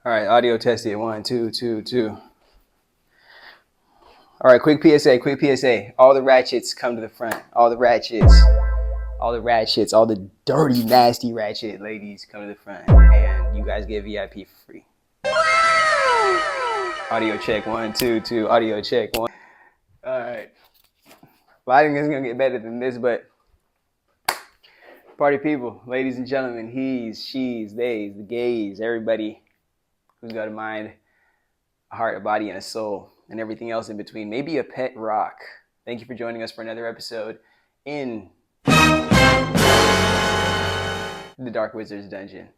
All right, audio tested. 1, 2, 2, 2. All right, quick PSA, quick PSA. All the ratchets come to the front. All the ratchets, all the dirty, nasty ratchet ladies come to the front. And you guys get VIP for free. Audio check. 1, 2, 2. Audio check. 1. All right. Lighting is going to get better than this, but party people, ladies and gentlemen, he's, she's, theys, the gays, everybody who's got a mind, a heart, a body, and a soul, and everything else in between. Maybe a pet rock. Thank you for joining us for another episode in the Dark Wizard's Dungeon.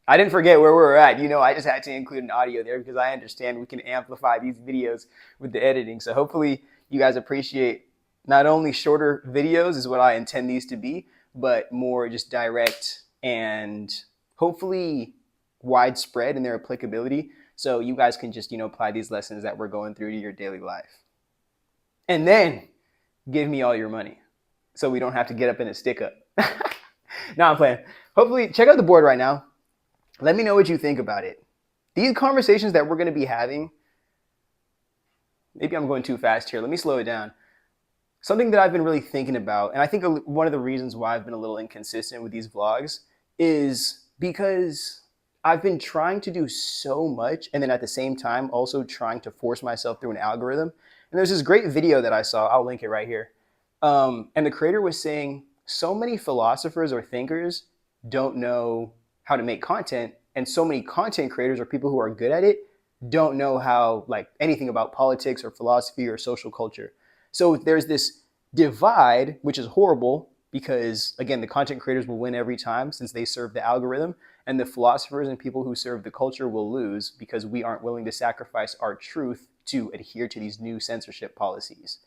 I didn't forget where we were at. You know, I just had to include an audio there because I understand we can amplify these videos with the editing. So hopefully you guys appreciate not only shorter videos is what I intend these to be, but more just direct and hopefully widespread in their applicability. So you guys can just, apply these lessons that we're going through to your daily life. And then give me all your money so we don't have to get up in a stick up. No, I'm playing. Hopefully, check out the board right now. Let me know what you think about it. These conversations that we're going to be having, maybe I'm going too fast here. Let me slow it down. Something that I've been really thinking about, and I think one of the reasons why I've been a little inconsistent with these vlogs is because I've been trying to do so much and then at the same time also trying to force myself through an algorithm. And there's this great video that I saw. I'll link it right here. And the creator was saying so many philosophers or thinkers don't know how to make content, and so many content creators or people who are good at it don't know how, like, anything about politics or philosophy or social culture. So there's this divide, which is horrible because, again, the content creators will win every time since they serve the algorithm, and the philosophers and people who serve the culture will lose because we aren't willing to sacrifice our truth to adhere to these new censorship policies.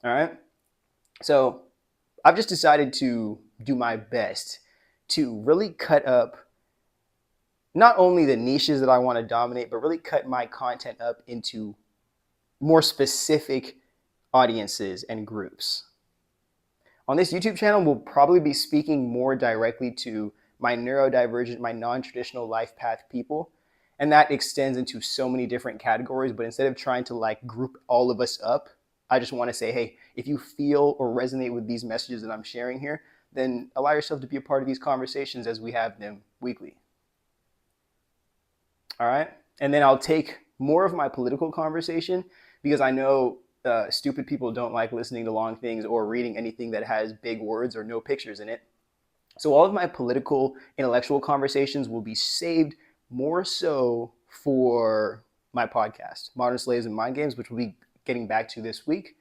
All right? So I've just decided to do my best to really cut up not only the niches that I want to dominate, but really cut my content up into more specific audiences and groups. On this YouTube channel, we'll probably be speaking more directly to my neurodivergent, my non-traditional life path people. And that extends into so many different categories. But instead of trying to group all of us up, I just want to say, hey, if you feel or resonate with these messages that I'm sharing here, then allow yourself to be a part of these conversations as we have them weekly. All right? And then I'll take more of my political conversation because I know stupid people don't like listening to long things or reading anything that has big words or no pictures in it. So all of my political, intellectual conversations will be saved more so for my podcast, Modern Slaves and Mind Games, which we'll be getting back to this week.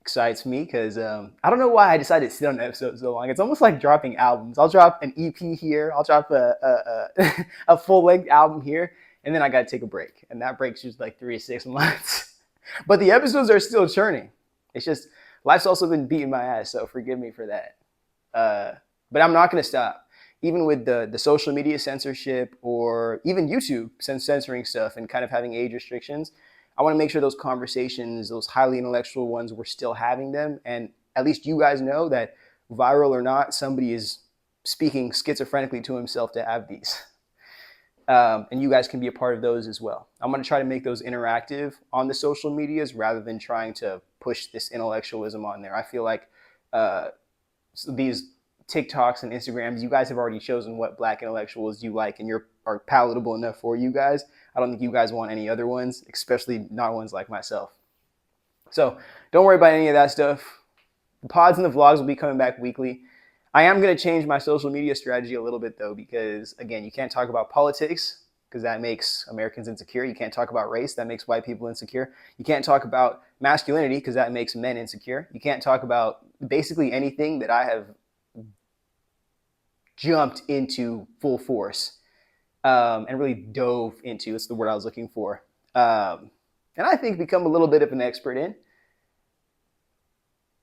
Excites me because I don't know why I decided to sit on the episode so long. It's almost like dropping albums. I'll drop an EP here. I'll drop a full-length album here, and then I got to take a break. And that break's just like 3 to 6 months. But the episodes are still churning. It's just life's also been beating my ass, so forgive me for that. But I'm not going to stop. Even with the social media censorship or even YouTube censoring stuff and kind of having age restrictions, I want to make sure those conversations, those highly intellectual ones, we're still having them. And at least you guys know that viral or not, somebody is speaking schizophrenically to himself to have these. And you guys can be a part of those as well. I'm going to try to make those interactive on the social medias rather than trying to push this intellectualism on there. I feel like these TikToks and Instagrams, you guys have already chosen what black intellectuals you like and are palatable enough for you guys. I don't think you guys want any other ones, especially not ones like myself. So don't worry about any of that stuff. The pods and the vlogs will be coming back weekly. I am going to change my social media strategy a little bit though, because again, you can't talk about politics because that makes Americans insecure. You can't talk about race. That makes white people insecure. You can't talk about masculinity because that makes men insecure. You can't talk about basically anything that I have jumped into full force and really dove into. It's the word I was looking for. And I think become a little bit of an expert in.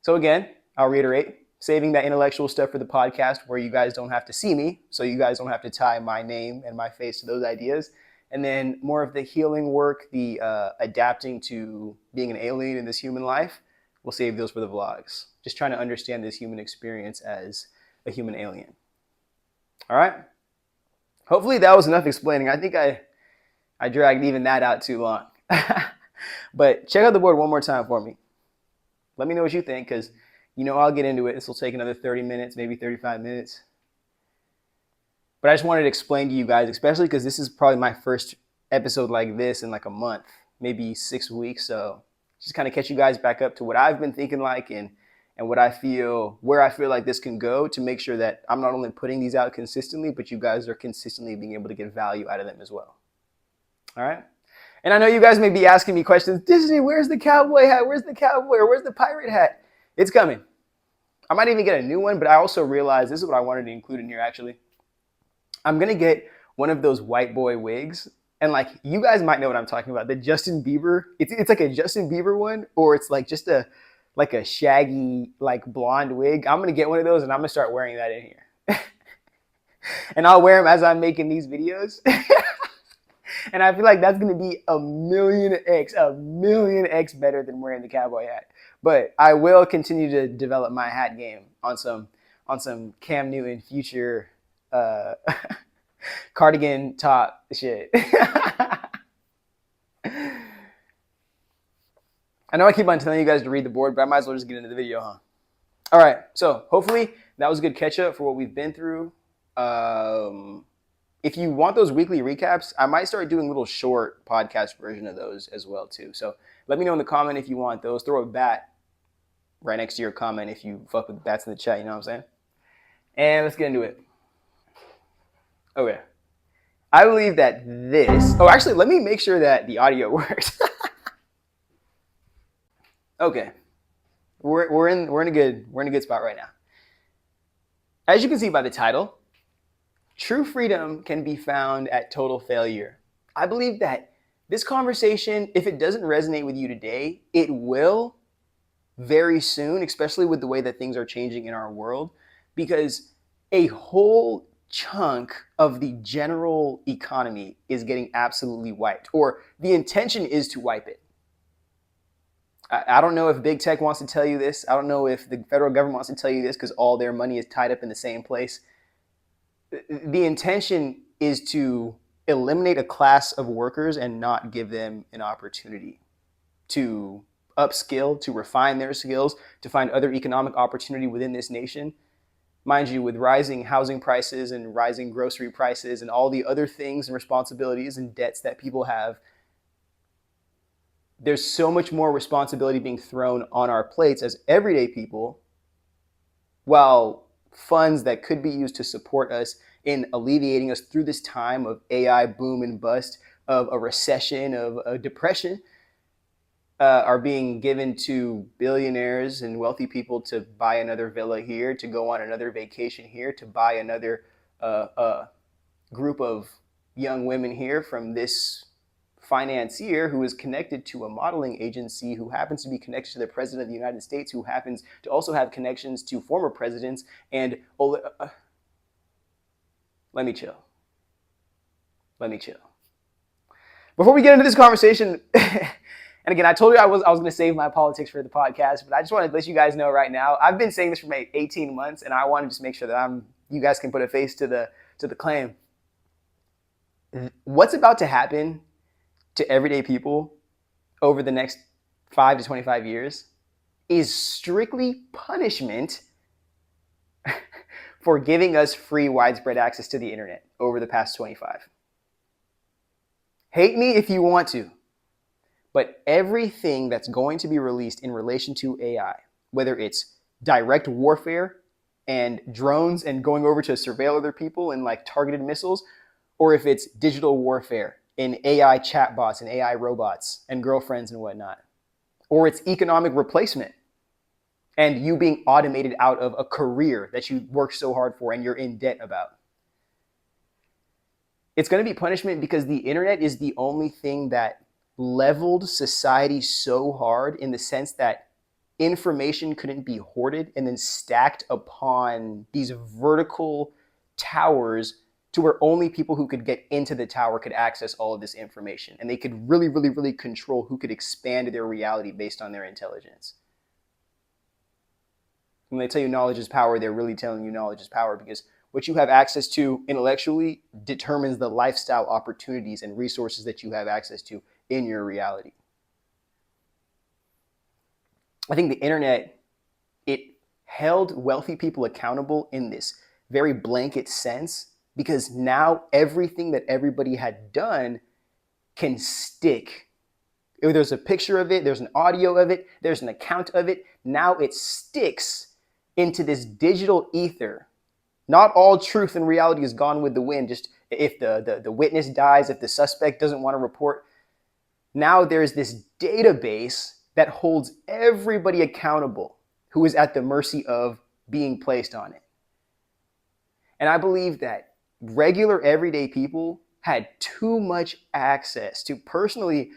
So again, I'll reiterate, saving that intellectual stuff for the podcast where you guys don't have to see me, so you guys don't have to tie my name and my face to those ideas. And then more of the healing work, the adapting to being an alien in this human life, we'll save those for the vlogs. Just trying to understand this human experience as a human alien. All right? Hopefully that was enough explaining. I think I dragged even that out too long. But check out the board one more time for me. Let me know what you think, because I'll get into it. This will take another 30 minutes, maybe 35 minutes. But I just wanted to explain to you guys, especially because this is probably my first episode like this in like a month, maybe 6 weeks. So just kind of catch you guys back up to what I've been thinking like and where I feel like this can go, to make sure that I'm not only putting these out consistently, but you guys are consistently being able to get value out of them as well. All right. And I know you guys may be asking me questions. Disney, where's the cowboy hat? Where's the cowboy? Or where's the pirate hat? It's coming. I might even get a new one, but I also realized this is what I wanted to include in here actually. I'm going to get one of those white boy wigs. And like, you guys might know what I'm talking about. The Justin Bieber, it's like a Justin Bieber one, or it's like just a shaggy, like blonde wig. I'm going to get one of those and I'm going to start wearing that in here. And I'll wear them as I'm making these videos. And I feel like that's going to be a million X better than wearing the cowboy hat. But I will continue to develop my hat game on some Cam Newton future cardigan top shit. I know I keep on telling you guys to read the board, but I might as well just get into the video, huh? All right, so hopefully that was a good catch up for what we've been through. If you want those weekly recaps, I might start doing little short podcast version of those as well too. So let me know in the comment if you want those. Throw a bat right next to your comment if you fuck with bats in the chat, you know what I'm saying? And let's get into it. Okay. I believe that actually, let me make sure that the audio works. Okay. We're in a good spot right now. As you can see by the title, true freedom can be found at total failure. I believe that this conversation, if it doesn't resonate with you today, it will very soon, especially with the way that things are changing in our world, because a whole chunk of the general economy is getting absolutely wiped, or the intention is to wipe it. I don't know if big tech wants to tell you this. I don't know if the federal government wants to tell you this, because all their money is tied up in the same place. The intention is to eliminate a class of workers and not give them an opportunity to upskill, to refine their skills, to find other economic opportunity within this nation. Mind you, with rising housing prices and rising grocery prices and all the other things and responsibilities and debts that people have, there's so much more responsibility being thrown on our plates as everyday people, while funds that could be used to support us in alleviating us through this time of AI boom and bust, of a recession, of a depression, are being given to billionaires and wealthy people to buy another villa here, to go on another vacation here, to buy another group of young women here from this financier who is connected to a modeling agency, who happens to be connected to the president of the United States, who happens to also have connections to former presidents. And let me chill. Before we get into this conversation, and again, I told you I was going to save my politics for the podcast, but I just wanted to let you guys know right now, I've been saying this for 18 months, and I want to just make sure that you guys can put a face to the claim. What's about to happen to everyday people over the next 5 to 25 years is strictly punishment for giving us free widespread access to the internet over the past 25. Hate me if you want to, but everything that's going to be released in relation to AI, whether it's direct warfare and drones and going over to surveil other people and like targeted missiles, or if it's digital warfare in AI chatbots and AI robots and girlfriends and whatnot, or it's economic replacement and you being automated out of a career that you worked so hard for and you're in debt about. It's going to be punishment because the internet is the only thing that leveled society so hard, in the sense that information couldn't be hoarded and then stacked upon these vertical towers to where only people who could get into the tower could access all of this information. And they could really, really, really control who could expand their reality based on their intelligence. When they tell you knowledge is power, they're really telling you knowledge is power, because What you have access to intellectually determines the lifestyle opportunities and resources that you have access to in your reality. I think the internet, it held wealthy people accountable in this very blanket sense, because now everything that everybody had done can stick. If there's a picture of it, there's an audio of it, there's an account of it, now it sticks into this digital ether. Not all truth and reality is gone with the wind. Just if the witness dies, if the suspect doesn't want to report, now there's this database that holds everybody accountable who is at the mercy of being placed on it. And I believe that regular everyday people had too much access to personally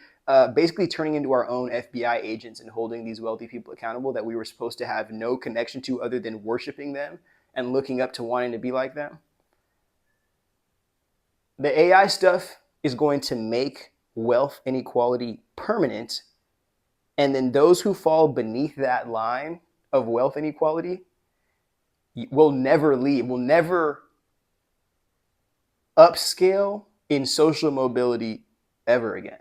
basically turning into our own FBI agents and holding these wealthy people accountable that we were supposed to have no connection to other than worshiping them and looking up to wanting to be like them. The AI stuff is going to make wealth inequality permanent. And then those who fall beneath that line of wealth inequality will never leave, will never upscale in social mobility ever again.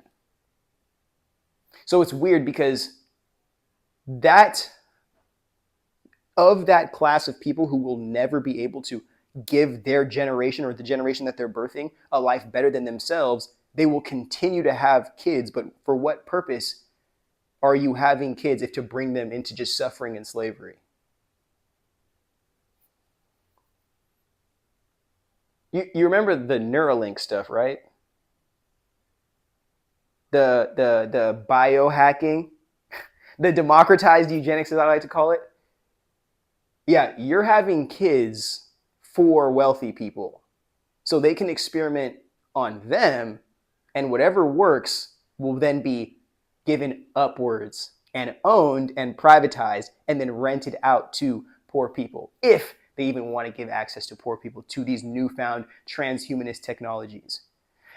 So it's weird because of that class of people who will never be able to give their generation or the generation that they're birthing a life better than themselves, they will continue to have kids. But for what purpose are you having kids if to bring them into just suffering and slavery? You remember the Neuralink stuff, right? The biohacking, the democratized eugenics, as I like to call it. Yeah, you're having kids for wealthy people so they can experiment on them, and whatever works will then be given upwards and owned and privatized and then rented out to poor people, if they even want to give access to poor people to these newfound transhumanist technologies.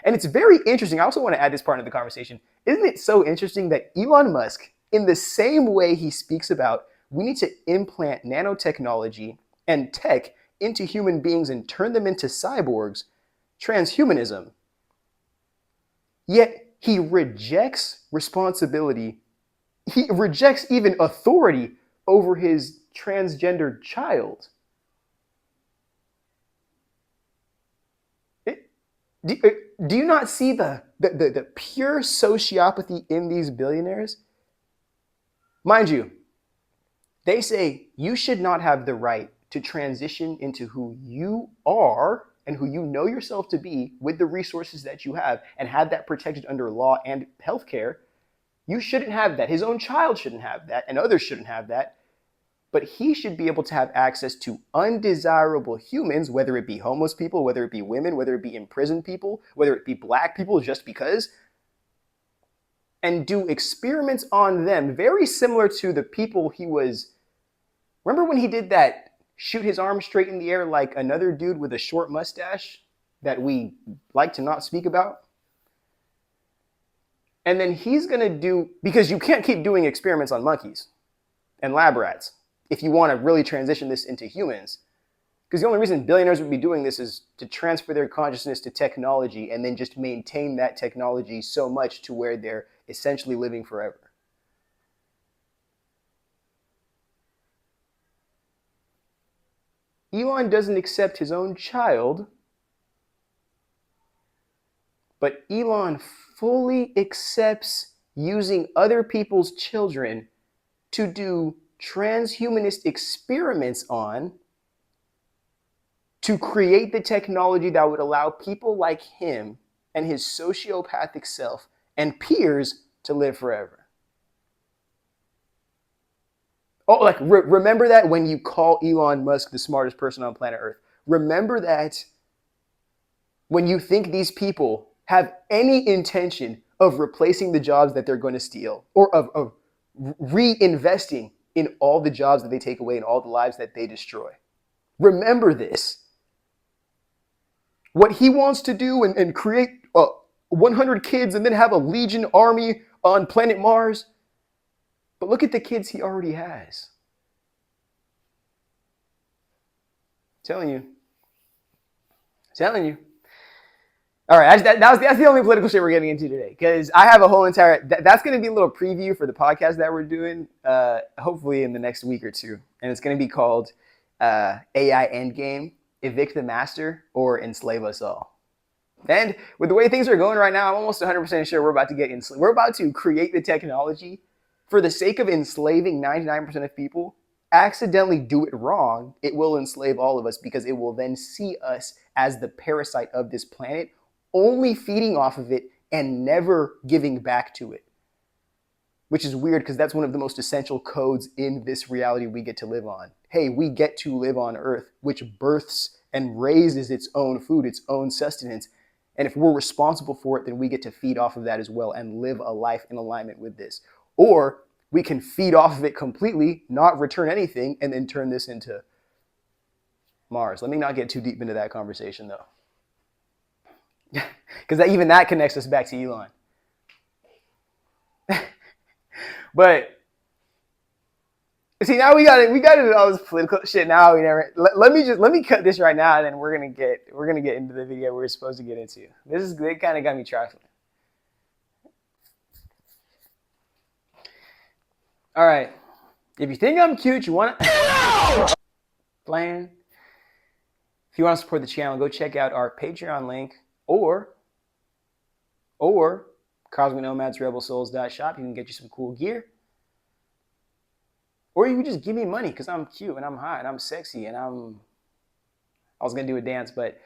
And it's very interesting. I also want to add this part of the conversation. Isn't it so interesting that Elon Musk, in the same way he speaks about we need to implant nanotechnology and tech into human beings and turn them into cyborgs, transhumanism, yet he rejects responsibility. He rejects even authority over his transgendered child. Do you not see the pure sociopathy in these billionaires? Mind you, they say you should not have the right to transition into who you are and who you know yourself to be with the resources that you have and have that protected under law and healthcare. You shouldn't have that. His own child shouldn't have that, and others shouldn't have that. But he should be able to have access to undesirable humans, whether it be homeless people, whether it be women, whether it be imprisoned people, whether it be black people, just because, and do experiments on them very similar to the people he was. Remember when he did that shoot his arm straight in the air like another dude with a short mustache that we like to not speak about? And then he's going to do, because you can't keep doing experiments on monkeys and lab rats if you want to really transition this into humans. Because the only reason billionaires would be doing this is to transfer their consciousness to technology and then just maintain that technology so much to where they're essentially living forever. Elon doesn't accept his own child, but Elon fully accepts using other people's children to do transhumanist experiments on, to create the technology that would allow people like him and his sociopathic self and peers to live forever. Oh, like remember that when you call Elon Musk the smartest person on planet Earth. Remember that when you think these people have any intention of replacing the jobs that they're going to steal, or of reinvesting in all the jobs that they take away and all the lives that they destroy. Remember this. What he wants to do and create 100 kids and then have a legion army on planet Mars. But look at the kids he already has. I'm telling you, Telling you. All right, that's the only political shit we're getting into today, because I have a whole entire that's going to be a little preview for the podcast that we're doing, hopefully in the next week or two, and it's going to be called AI Endgame: Evict the Master or Enslave Us All. And with the way things are going right now, I'm almost 100% sure we're about to we're about to create the technology for the sake of enslaving 99% of people. Accidentally do it wrong, it will enslave all of us, because it will then see us as the parasite of this planet, only feeding off of it and never giving back to it. Which is weird, because that's one of the most essential codes in this reality we get to live on. Hey, we get to live on Earth, which births and raises its own food, its own sustenance. And if we're responsible for it, then we get to feed off of that as well and live a life in alignment with this. Or we can feed off of it completely, not return anything, and then turn this into Mars. Let me not get too deep into that conversation, though. Because even that connects us back to Elon. But see, now we got into all this political shit. Now we never. Let me cut this right now, and then we're gonna get into the video we're supposed to get into. They kind of got me trifling. All right, if you think I'm cute, you want to plan. If you want to support the channel, go check out our Patreon link or Cosmic Nomads Rebel Souls.shop. You can get you some cool gear. Or you can just give me money because I'm cute and I'm hot and I'm sexy and I was going to do a dance, but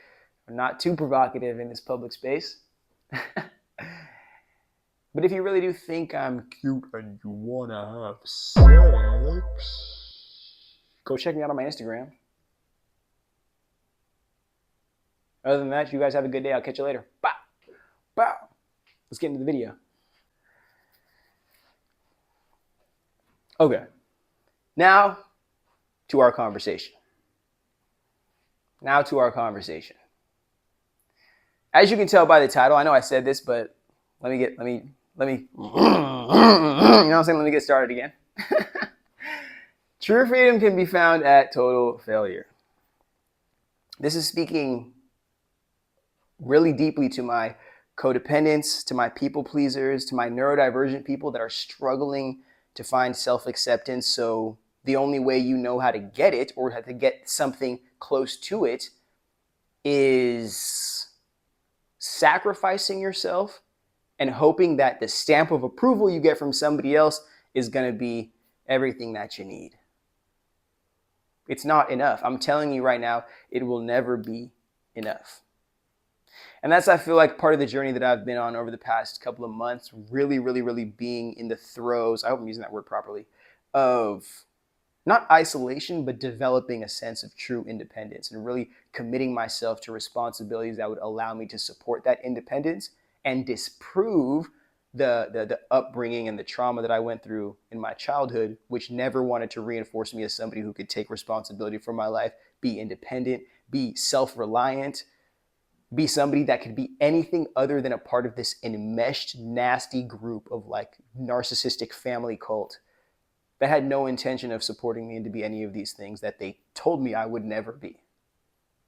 I'm not too provocative in this public space. But if you really do think I'm cute and you want to have sex, go check me out on my Instagram. Other than that, you guys have a good day. I'll catch you later. Bye. Bye. Let's get into the video. Okay. Now to our conversation. As you can tell by the title, I know I said this, but let me, you know what I'm saying? Let me get started again. True freedom can be found at total failure. This is speaking really deeply to my codependents, to my people pleasers, to my neurodivergent people that are struggling to find self-acceptance. So the only way you know how to get it, or how to get something close to it, is sacrificing yourself and hoping that the stamp of approval you get from somebody else is going to be everything that you need. It's not enough. I'm telling you right now, it will never be enough. And that's, I feel like, part of the journey that I've been on over the past couple of months, really being in the throes, I hope I'm using that word properly, of not isolation, but developing a sense of true independence and really committing myself to responsibilities that would allow me to support that independence and disprove the upbringing and the trauma that I went through in my childhood, which never wanted to reinforce me as somebody who could take responsibility for my life, be independent, be self-reliant, be somebody that could be anything other than a part of this enmeshed, nasty group of like narcissistic family cult that had no intention of supporting me into be any of these things that they told me I would never be.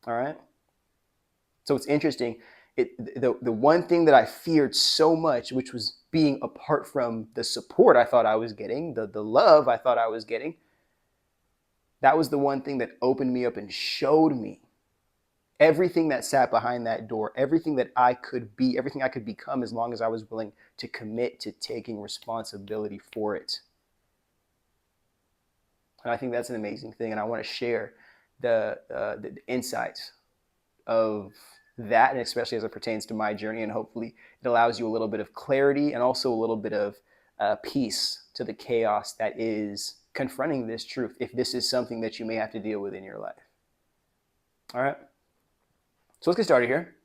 All right? So it's interesting. The one thing that I feared so much, which was being apart from the support I thought I was getting, the love I thought I was getting, that was the one thing that opened me up and showed me everything that sat behind that door, everything that I could be, everything I could become, as long as I was willing to commit to taking responsibility for it. And I think that's an amazing thing, and I want to share the insights of that, and especially as it pertains to my journey, and hopefully it allows you a little bit of clarity and also a little bit of peace to the chaos that is confronting this truth, if this is something that you may have to deal with in your life. All right? So let's get started here.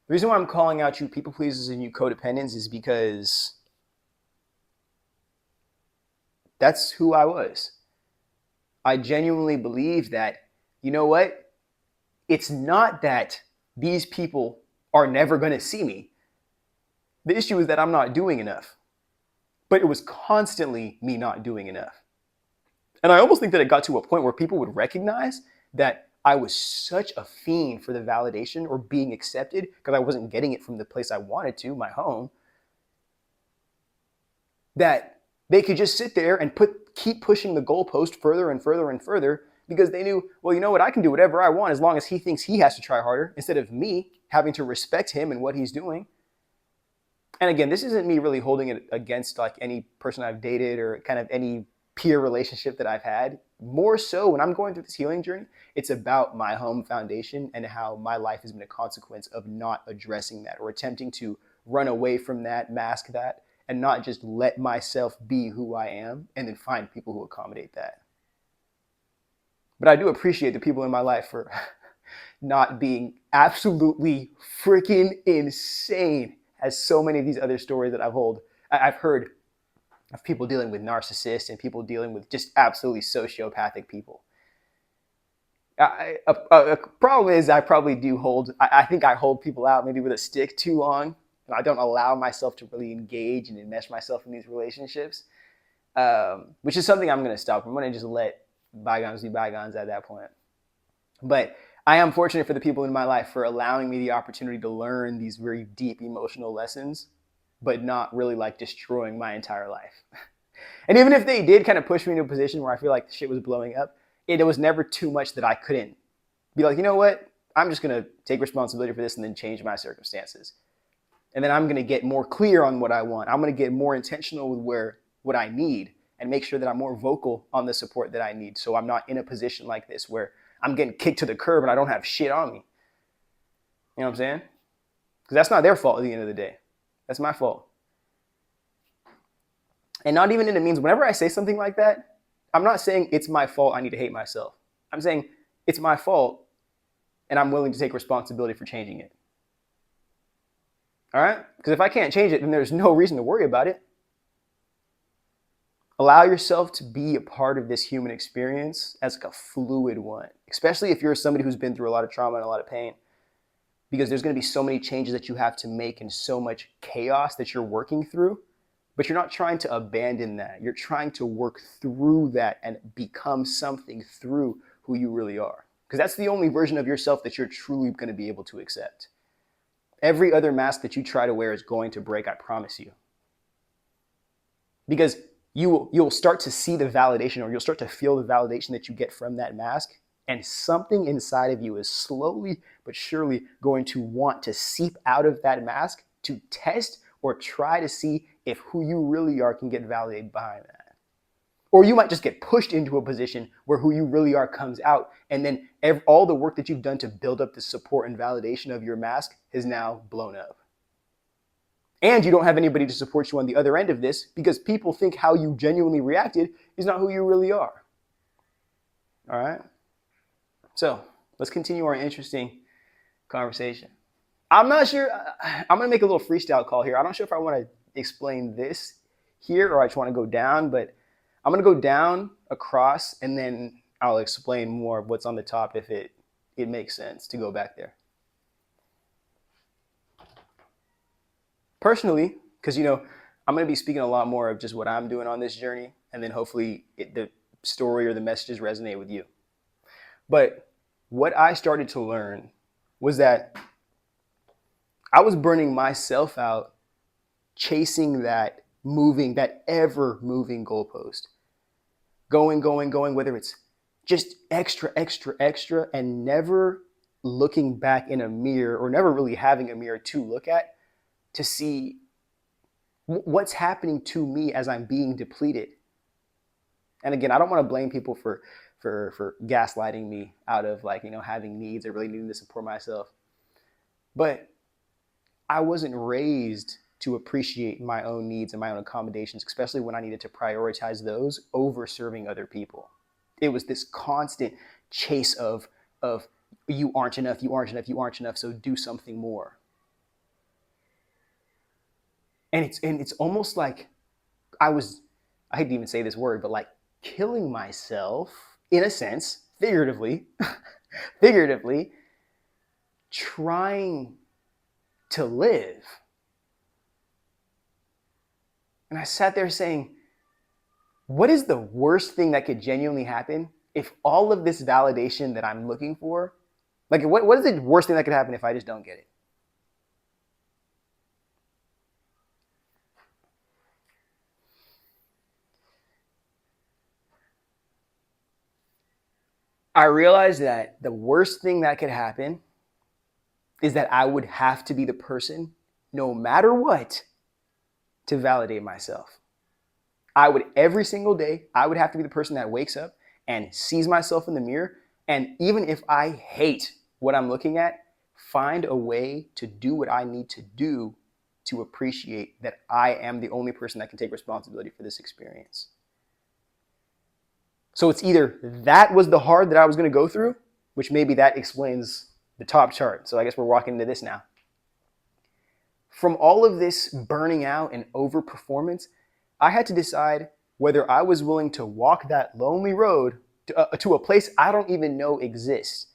The reason why I'm calling out you people pleasers and you codependents is because that's who I was. I genuinely believe that, you know what? It's not that these people are never going to see me. The issue is that I'm not doing enough. But it was constantly me not doing enough. And I almost think that it got to a point where people would recognize that I was such a fiend for the validation or being accepted because I wasn't getting it from the place I wanted to, my home, that they could just sit there and keep pushing the goalpost further and further and further because they knew, well, you know what, I can do whatever I want as long as he thinks he has to try harder instead of me having to respect him and what he's doing. And again, this isn't me really holding it against like any person I've dated or kind of any peer relationship that I've had. More so when I'm going through this healing journey, it's about my home foundation and how my life has been a consequence of not addressing that or attempting to run away from that, mask that, and not just let myself be who I am and then find people who accommodate that. But I do appreciate the people in my life for not being absolutely freaking insane, as so many of these other stories that I've heard of people dealing with narcissists and people dealing with just absolutely sociopathic people. A problem is I probably do I think I hold people out maybe with a stick too long, and I don't allow myself to really engage and enmesh myself in these relationships, which is something I'm going to stop. I'm going to just let bygones be bygones at that point. But I am fortunate for the people in my life for allowing me the opportunity to learn these very deep emotional lessons, but not really like destroying my entire life. And even if they did kind of push me into a position where I feel like shit was blowing up, it was never too much that I couldn't be like, you know what? I'm just going to take responsibility for this and then change my circumstances. And then I'm going to get more clear on what I want. I'm going to get more intentional with what I need and make sure that I'm more vocal on the support that I need. So I'm not in a position like this where I'm getting kicked to the curb and I don't have shit on me. You know what I'm saying? Because that's not their fault at the end of the day. That's my fault. And not even in it means whenever I say something like that, I'm not saying it's my fault, I need to hate myself. I'm saying it's my fault and I'm willing to take responsibility for changing it. All right? Because if I can't change it, then there's no reason to worry about it. Allow yourself to be a part of this human experience as like a fluid one, especially if you're somebody who's been through a lot of trauma and a lot of pain, because there's going to be so many changes that you have to make and so much chaos that you're working through, but you're not trying to abandon that. You're trying to work through that and become something through who you really are, because that's the only version of yourself that you're truly going to be able to accept. Every other mask that you try to wear is going to break, I promise you. Because you'll start to see the validation, or you'll start to feel the validation that you get from that mask, and something inside of you is slowly but surely going to want to seep out of that mask to test or try to see if who you really are can get validated behind that. Or you might just get pushed into a position where who you really are comes out, and then all the work that you've done to build up the support and validation of your mask has now blown up. And you don't have anybody to support you on the other end of this, because people think how you genuinely reacted is not who you really are. All right? So let's continue our interesting conversation. I'm not sure. I'm going to make a little freestyle call here. I'm not sure if I want to explain this here or I just want to go down, but I'm going to go down, across, and then I'll explain more of what's on the top if it makes sense to go back there. Personally, because, I'm going to be speaking a lot more of just what I'm doing on this journey, and then hopefully the story or the messages resonate with you. But what I started to learn was that I was burning myself out chasing that ever moving goalpost. Going, whether it's just extra, and never looking back in a mirror, or never really having a mirror to look at to see what's happening to me as I'm being depleted. And again, I don't want to blame people for gaslighting me out of having needs or really needing to support myself. But I wasn't raised to appreciate my own needs and my own accommodations, especially when I needed to prioritize those over serving other people. It was this constant chase of you aren't enough, so do something more. And it's almost like I hate to even say this word, but like killing myself in a sense, figuratively, trying to live. And I sat there saying, what is the worst thing that could genuinely happen if all of this validation that I'm looking for, like what is the worst thing that could happen if I just don't get it? I realized that the worst thing that could happen is that I would have to be the person, no matter what, to validate myself. I would every single day, I would have to be the person that wakes up and sees myself in the mirror. And even if I hate what I'm looking at, find a way to do what I need to do to appreciate that I am the only person that can take responsibility for this experience. So it's either that was the hard that I was going to go through, which maybe that explains the top chart. So I guess we're walking into this now. From all of this burning out and overperformance, I had to decide whether I was willing to walk that lonely road to a place I don't even know exists,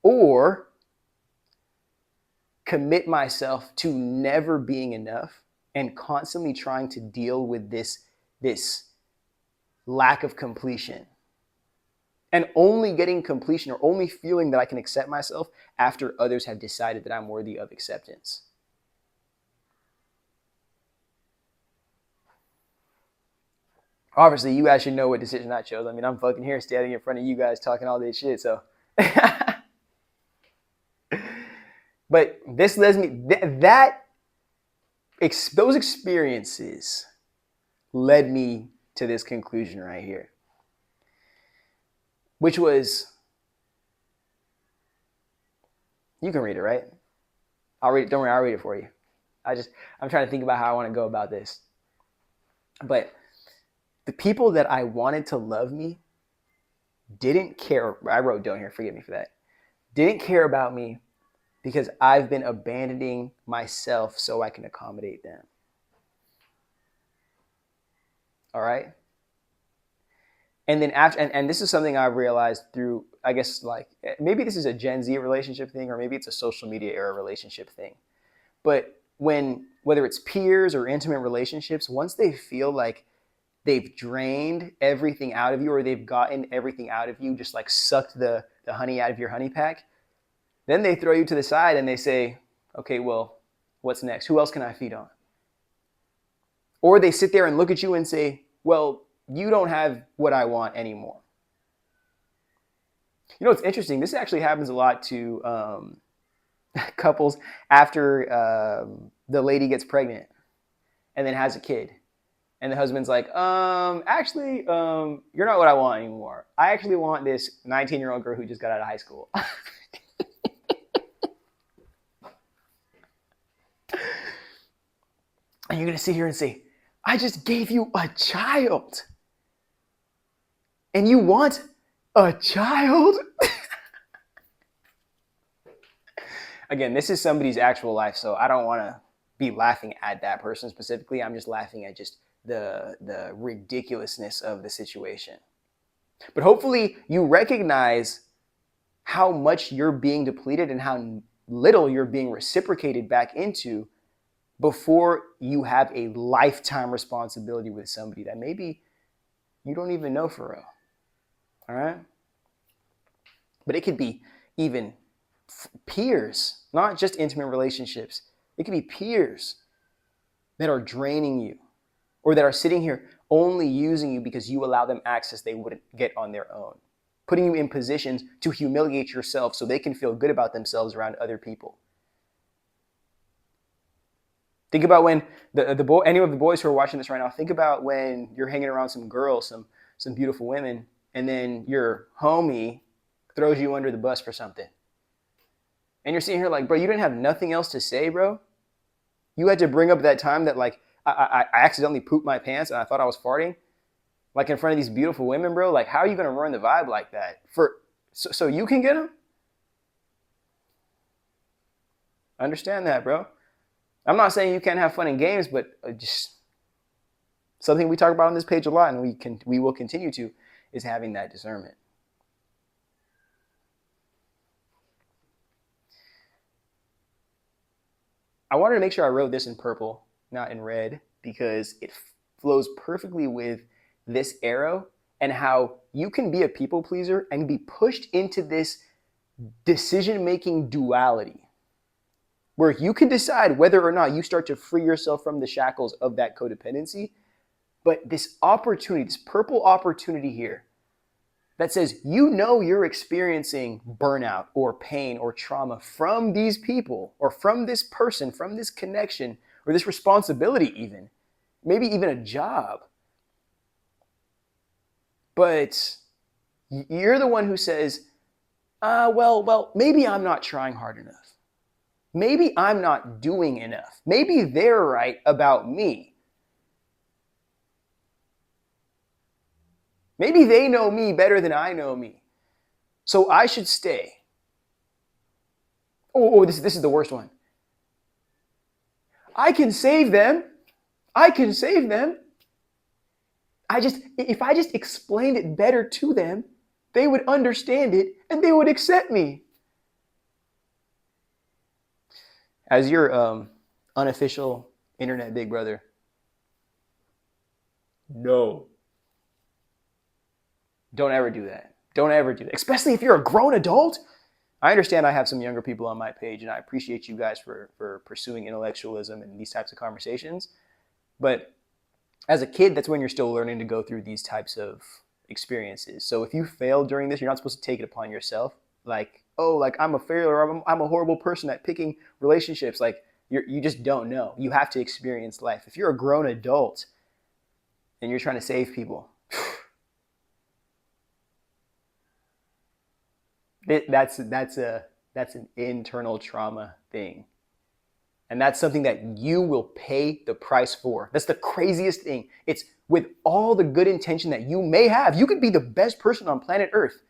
or commit myself to never being enough and constantly trying to deal with this lack of completion, and only getting completion or only feeling that I can accept myself after others have decided that I'm worthy of acceptance. Obviously, you guys should know what decision I chose. I mean, I'm fucking here standing in front of you guys talking all this shit, so. But this leads me, those experiences led me to this conclusion right here, which was, you can read it, right? I'll read it. Don't worry, I'll read it for you. I'm trying to think about how I want to go about this. But the people that I wanted to love me didn't care. I wrote down here, forgive me for that. Didn't care about me because I've been abandoning myself so I can accommodate them. All right? And then after, and this is something I've realized through, I guess, like, maybe this is a Gen Z relationship thing, or maybe it's a social media era relationship thing. But whether it's peers or intimate relationships, once they feel like they've drained everything out of you, or they've gotten everything out of you, just like sucked the honey out of your honey pack, then they throw you to the side and they say, okay, well, what's next? Who else can I feed on? Or they sit there and look at you and say, well, you don't have what I want anymore. You know, it's interesting. This actually happens a lot to couples after the lady gets pregnant and then has a kid. And the husband's like, actually, you're not what I want anymore. I actually want this 19-year-old girl who just got out of high school. And you're going to sit here and say, I just gave you a child. And you want a child? Again, this is somebody's actual life, so I don't want to be laughing at that person specifically. I'm just laughing at just the ridiculousness of the situation. But hopefully you recognize how much you're being depleted and how little you're being reciprocated back into before you have a lifetime responsibility with somebody that maybe you don't even know for real. All right? But it could be even peers, not just intimate relationships. It could be peers that are draining you, or that are sitting here only using you because you allow them access they wouldn't get on their own, putting you in positions to humiliate yourself so they can feel good about themselves around other people. Think about when any of the boys who are watching this right now, think about when you're hanging around some girls, some beautiful women, and then your homie throws you under the bus for something. And you're sitting here like, bro, you didn't have nothing else to say, bro. You had to bring up that time that, like, I accidentally pooped my pants and I thought I was farting, like, in front of these beautiful women, bro. Like, how are you going to ruin the vibe like that so you can get them? Understand that, bro. I'm not saying you can't have fun and games, but just something we talk about on this page a lot, and we will continue to, is having that discernment. I wanted to make sure I wrote this in purple, not in red, because it flows perfectly with this arrow and how you can be a people pleaser and be pushed into this decision-making duality where you can decide whether or not you start to free yourself from the shackles of that codependency. But this opportunity, this purple opportunity here that says, you know, you're experiencing burnout or pain or trauma from these people or from this person, from this connection or this responsibility even, maybe even a job. But you're the one who says, well, maybe I'm not trying hard enough. Maybe I'm not doing enough. Maybe they're right about me. Maybe they know me better than I know me. So I should stay. This is the worst one. I can save them. I can save them. If I just explained it better to them, they would understand it and they would accept me. As your unofficial internet big brother, no. Don't ever do that. Don't ever do that. Especially if you're a grown adult. I understand I have some younger people on my page, and I appreciate you guys for pursuing intellectualism and these types of conversations. But as a kid, that's when you're still learning to go through these types of experiences. So if you fail during this, you're not supposed to take it upon yourself. Like, I'm a failure, or I'm a horrible person at picking relationships. Like, you just don't know. You have to experience life. If you're a grown adult and you're trying to save people, that's an internal trauma thing. And that's something that you will pay the price for. That's the craziest thing. It's with all the good intention that you may have. You could be the best person on planet Earth.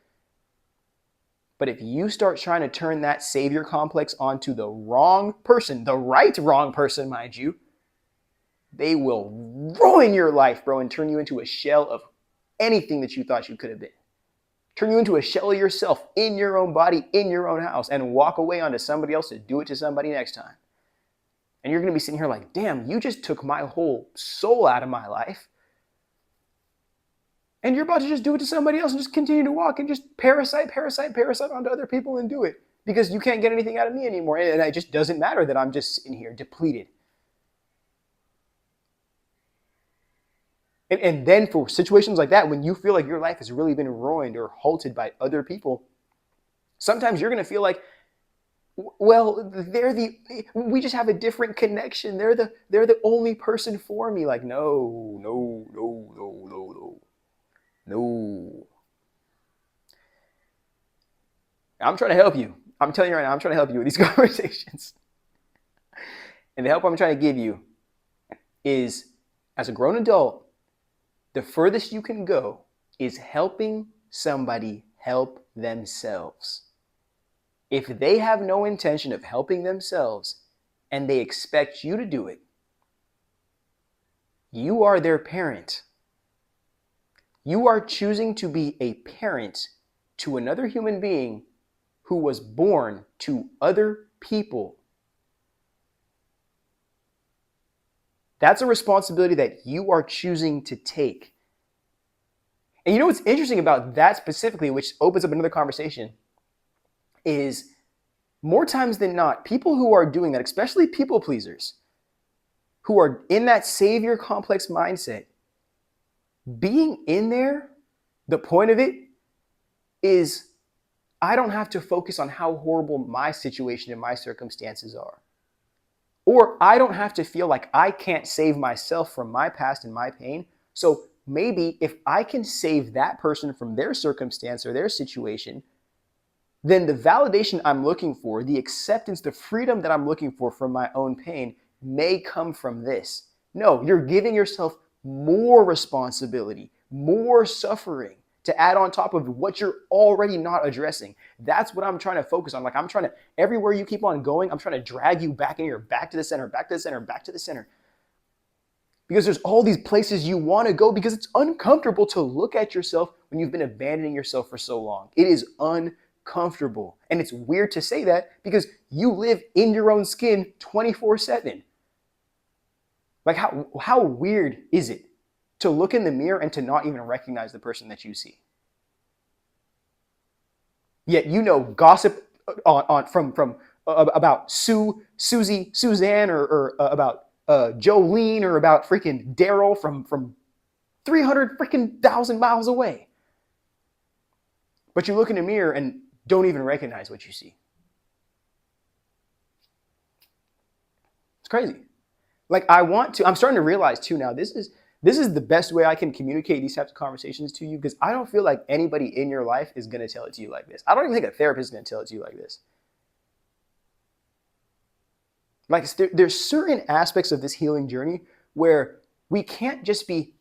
But if you start trying to turn that savior complex onto the wrong person, the right wrong person, mind you, they will ruin your life, bro, and turn you into a shell of anything that you thought you could have been. Turn you into a shell of yourself in your own body, in your own house, and walk away onto somebody else to do it to somebody next time. And you're going to be sitting here like, damn, you just took my whole soul out of my life. And you're about to just do it to somebody else and just continue to walk and just parasite onto other people and do it because you can't get anything out of me anymore. And it just doesn't matter that I'm just sitting here depleted. And then for situations like that, when you feel like your life has really been ruined or halted by other people, sometimes you're going to feel like, well, we just have a different connection. They're the only person for me. Like, no. I'm trying to help you. I'm telling you right now, I'm trying to help you with these conversations. And the help I'm trying to give you is, as a grown adult, the furthest you can go is helping somebody help themselves. If they have no intention of helping themselves and they expect you to do it, you are their parent. You are choosing to be a parent to another human being who was born to other people. That's a responsibility that you are choosing to take. And you know what's interesting about that specifically, which opens up another conversation, is more times than not, people who are doing that, especially people pleasers, who are in that savior complex mindset, being in there, the point of it is, I don't have to focus on how horrible my situation and my circumstances are. Or I don't have to feel like I can't save myself from my past and my pain. So maybe if I can save that person from their circumstance or their situation, then the validation I'm looking for, the acceptance, the freedom that I'm looking for from my own pain may come from this. No, you're giving yourself more responsibility, more suffering to add on top of what you're already not addressing. That's what I'm trying to focus on. Like, I'm trying to, everywhere you keep on going, I'm trying to drag you back in here, back to the center, back to the center, back to the center. Because there's all these places you want to go because it's uncomfortable to look at yourself when you've been abandoning yourself for so long. It is uncomfortable. And it's weird to say that because you live in your own skin 24/7. Like, how weird is it? to look in the mirror and to not even recognize the person that you see. Yet gossip from about Susie, Suzanne, or about Jolene, or about freaking Daryl from 300 freaking thousand miles away. But you look in the mirror and don't even recognize what you see. It's crazy. Like I'm starting to realize too now, this is the best way I can communicate these types of conversations to you, because I don't feel like anybody in your life is going to tell it to you like this. I don't even think a therapist is going to tell it to you like this. Like there's certain aspects of this healing journey where we can't just be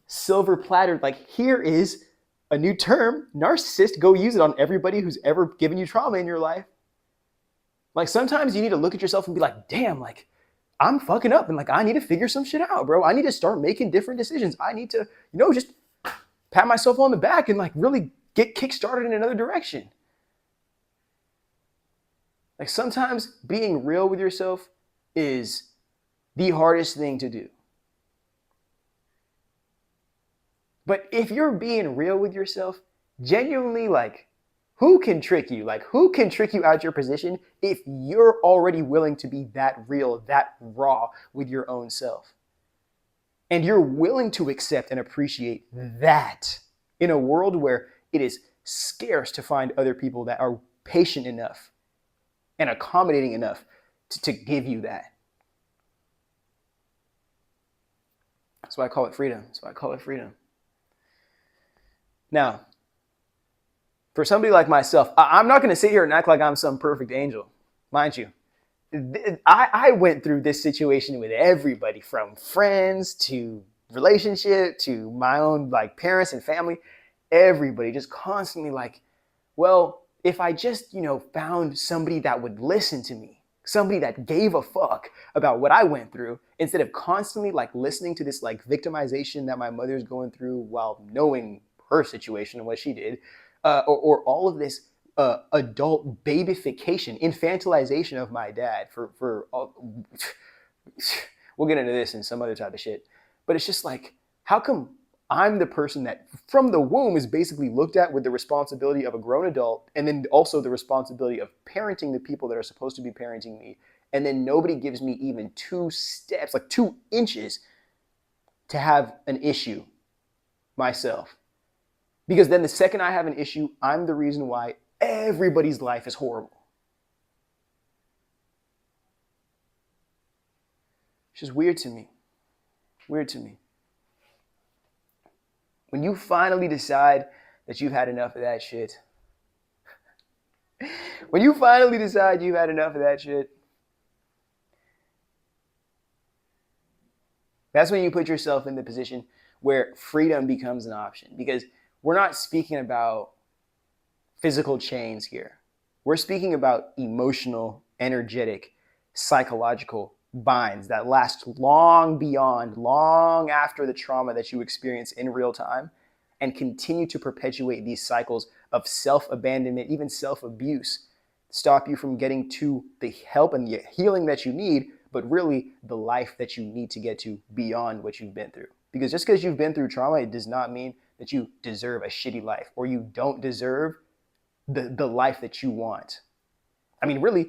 silver plattered. Like, here is a new term, narcissist, go use it on everybody who's ever given you trauma in your life. Like, sometimes you need to look at yourself and be like, damn, like, I'm fucking up, and like, I need to figure some shit out, bro. I need to start making different decisions. I need to, just pat myself on the back and like really get kickstarted in another direction. Like, sometimes being real with yourself is the hardest thing to do. But if you're being real with yourself, genuinely, like, who can trick you? Like, who can trick you out your position if you're already willing to be that real, that raw with your own self? And you're willing to accept and appreciate that in a world where it is scarce to find other people that are patient enough and accommodating enough to give you that. That's why I call it freedom. That's why I call it freedom. Now, for somebody like myself, I'm not going to sit here and act like I'm some perfect angel. Mind you, I went through this situation with everybody, from friends to relationship to my own like parents and family. Everybody just constantly like, well, if I just, found somebody that would listen to me, somebody that gave a fuck about what I went through, instead of constantly like listening to this like victimization that my mother's going through while knowing her situation and what she did, or all of this adult babification, infantilization of my dad for all, we'll get into this and some other type of shit. But it's just like, how come I'm the person that from the womb is basically looked at with the responsibility of a grown adult, and then also the responsibility of parenting the people that are supposed to be parenting me, and then nobody gives me even 2 steps, like 2 inches to have an issue myself? Because then the second I have an issue, I'm the reason why everybody's life is horrible. It's just weird to me. Weird to me. When you finally decide that you've had enough of that shit, when you finally decide you've had enough of that shit, that's when you put yourself in the position where freedom becomes an option. Because we're not speaking about physical chains here. We're speaking about emotional, energetic, psychological binds that last long after the trauma that you experience in real time, and continue to perpetuate these cycles of self-abandonment, even self-abuse, stop you from getting to the help and the healing that you need, but really the life that you need to get to beyond what you've been through. Because just because you've been through trauma, it does not mean that you deserve a shitty life, or you don't deserve the life that you want. I mean, really,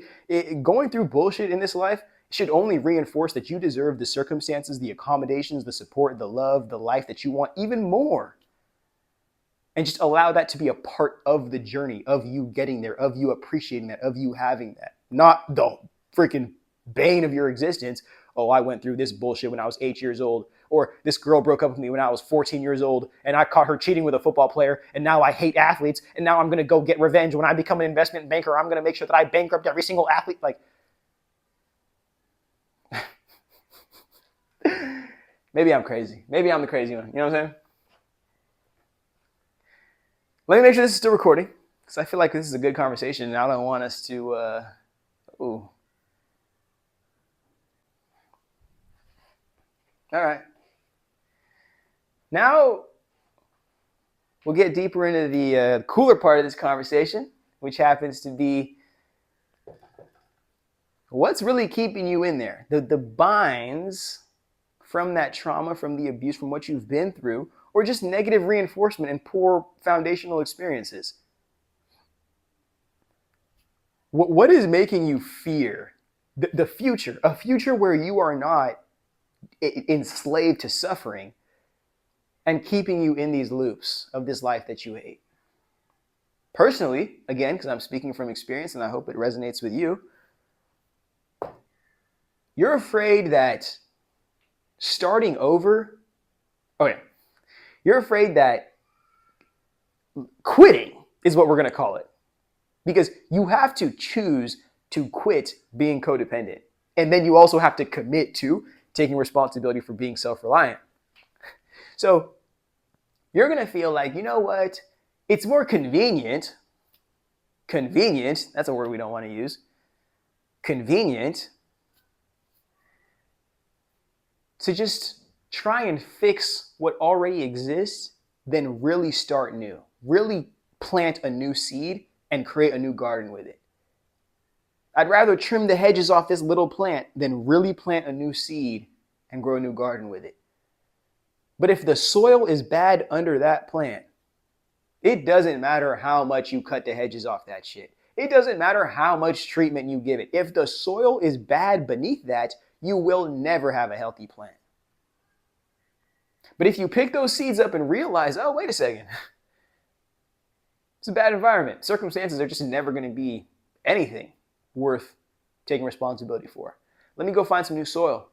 going through bullshit in this life should only reinforce that you deserve the circumstances, the accommodations, the support, the love, the life that you want even more. And just allow that to be a part of the journey of you getting there, of you appreciating that, of you having that. Not the freaking bane of your existence. Oh, I went through this bullshit when I was 8 years old. Or this girl broke up with me when I was 14 years old, and I caught her cheating with a football player, and now I hate athletes, and now I'm going to go get revenge. When I become an investment banker, I'm going to make sure that I bankrupt every single athlete. Like, maybe I'm crazy. Maybe I'm the crazy one. You know what I'm saying? Let me make sure this is still recording, because I feel like this is a good conversation, and I don't want us to, All right. Now, we'll get deeper into the cooler part of this conversation, which happens to be what's really keeping you in there. The binds from that trauma, from the abuse, from what you've been through, or just negative reinforcement and poor foundational experiences? What is making you fear the future, a future where you are not enslaved to suffering and keeping you in these loops of this life that you hate? Personally, again, because I'm speaking from experience and I hope it resonates with you, you're afraid that starting over, you're afraid that quitting is what we're going to call it. Because you have to choose to quit being codependent. And then you also have to commit to taking responsibility for being self-reliant. So you're going to feel like, you know what? It's more convenient, that's a word we don't want to use, convenient to just try and fix what already exists than really start new, really plant a new seed and create a new garden with it. I'd rather trim the hedges off this little plant than really plant a new seed and grow a new garden with it. But if the soil is bad under that plant, it doesn't matter how much you cut the hedges off that shit. It doesn't matter how much treatment you give it. If the soil is bad beneath that, you will never have a healthy plant. But if you pick those seeds up and realize, oh, wait a second, it's a bad environment. Circumstances are just never going to be anything worth taking responsibility for. Let me go find some new soil.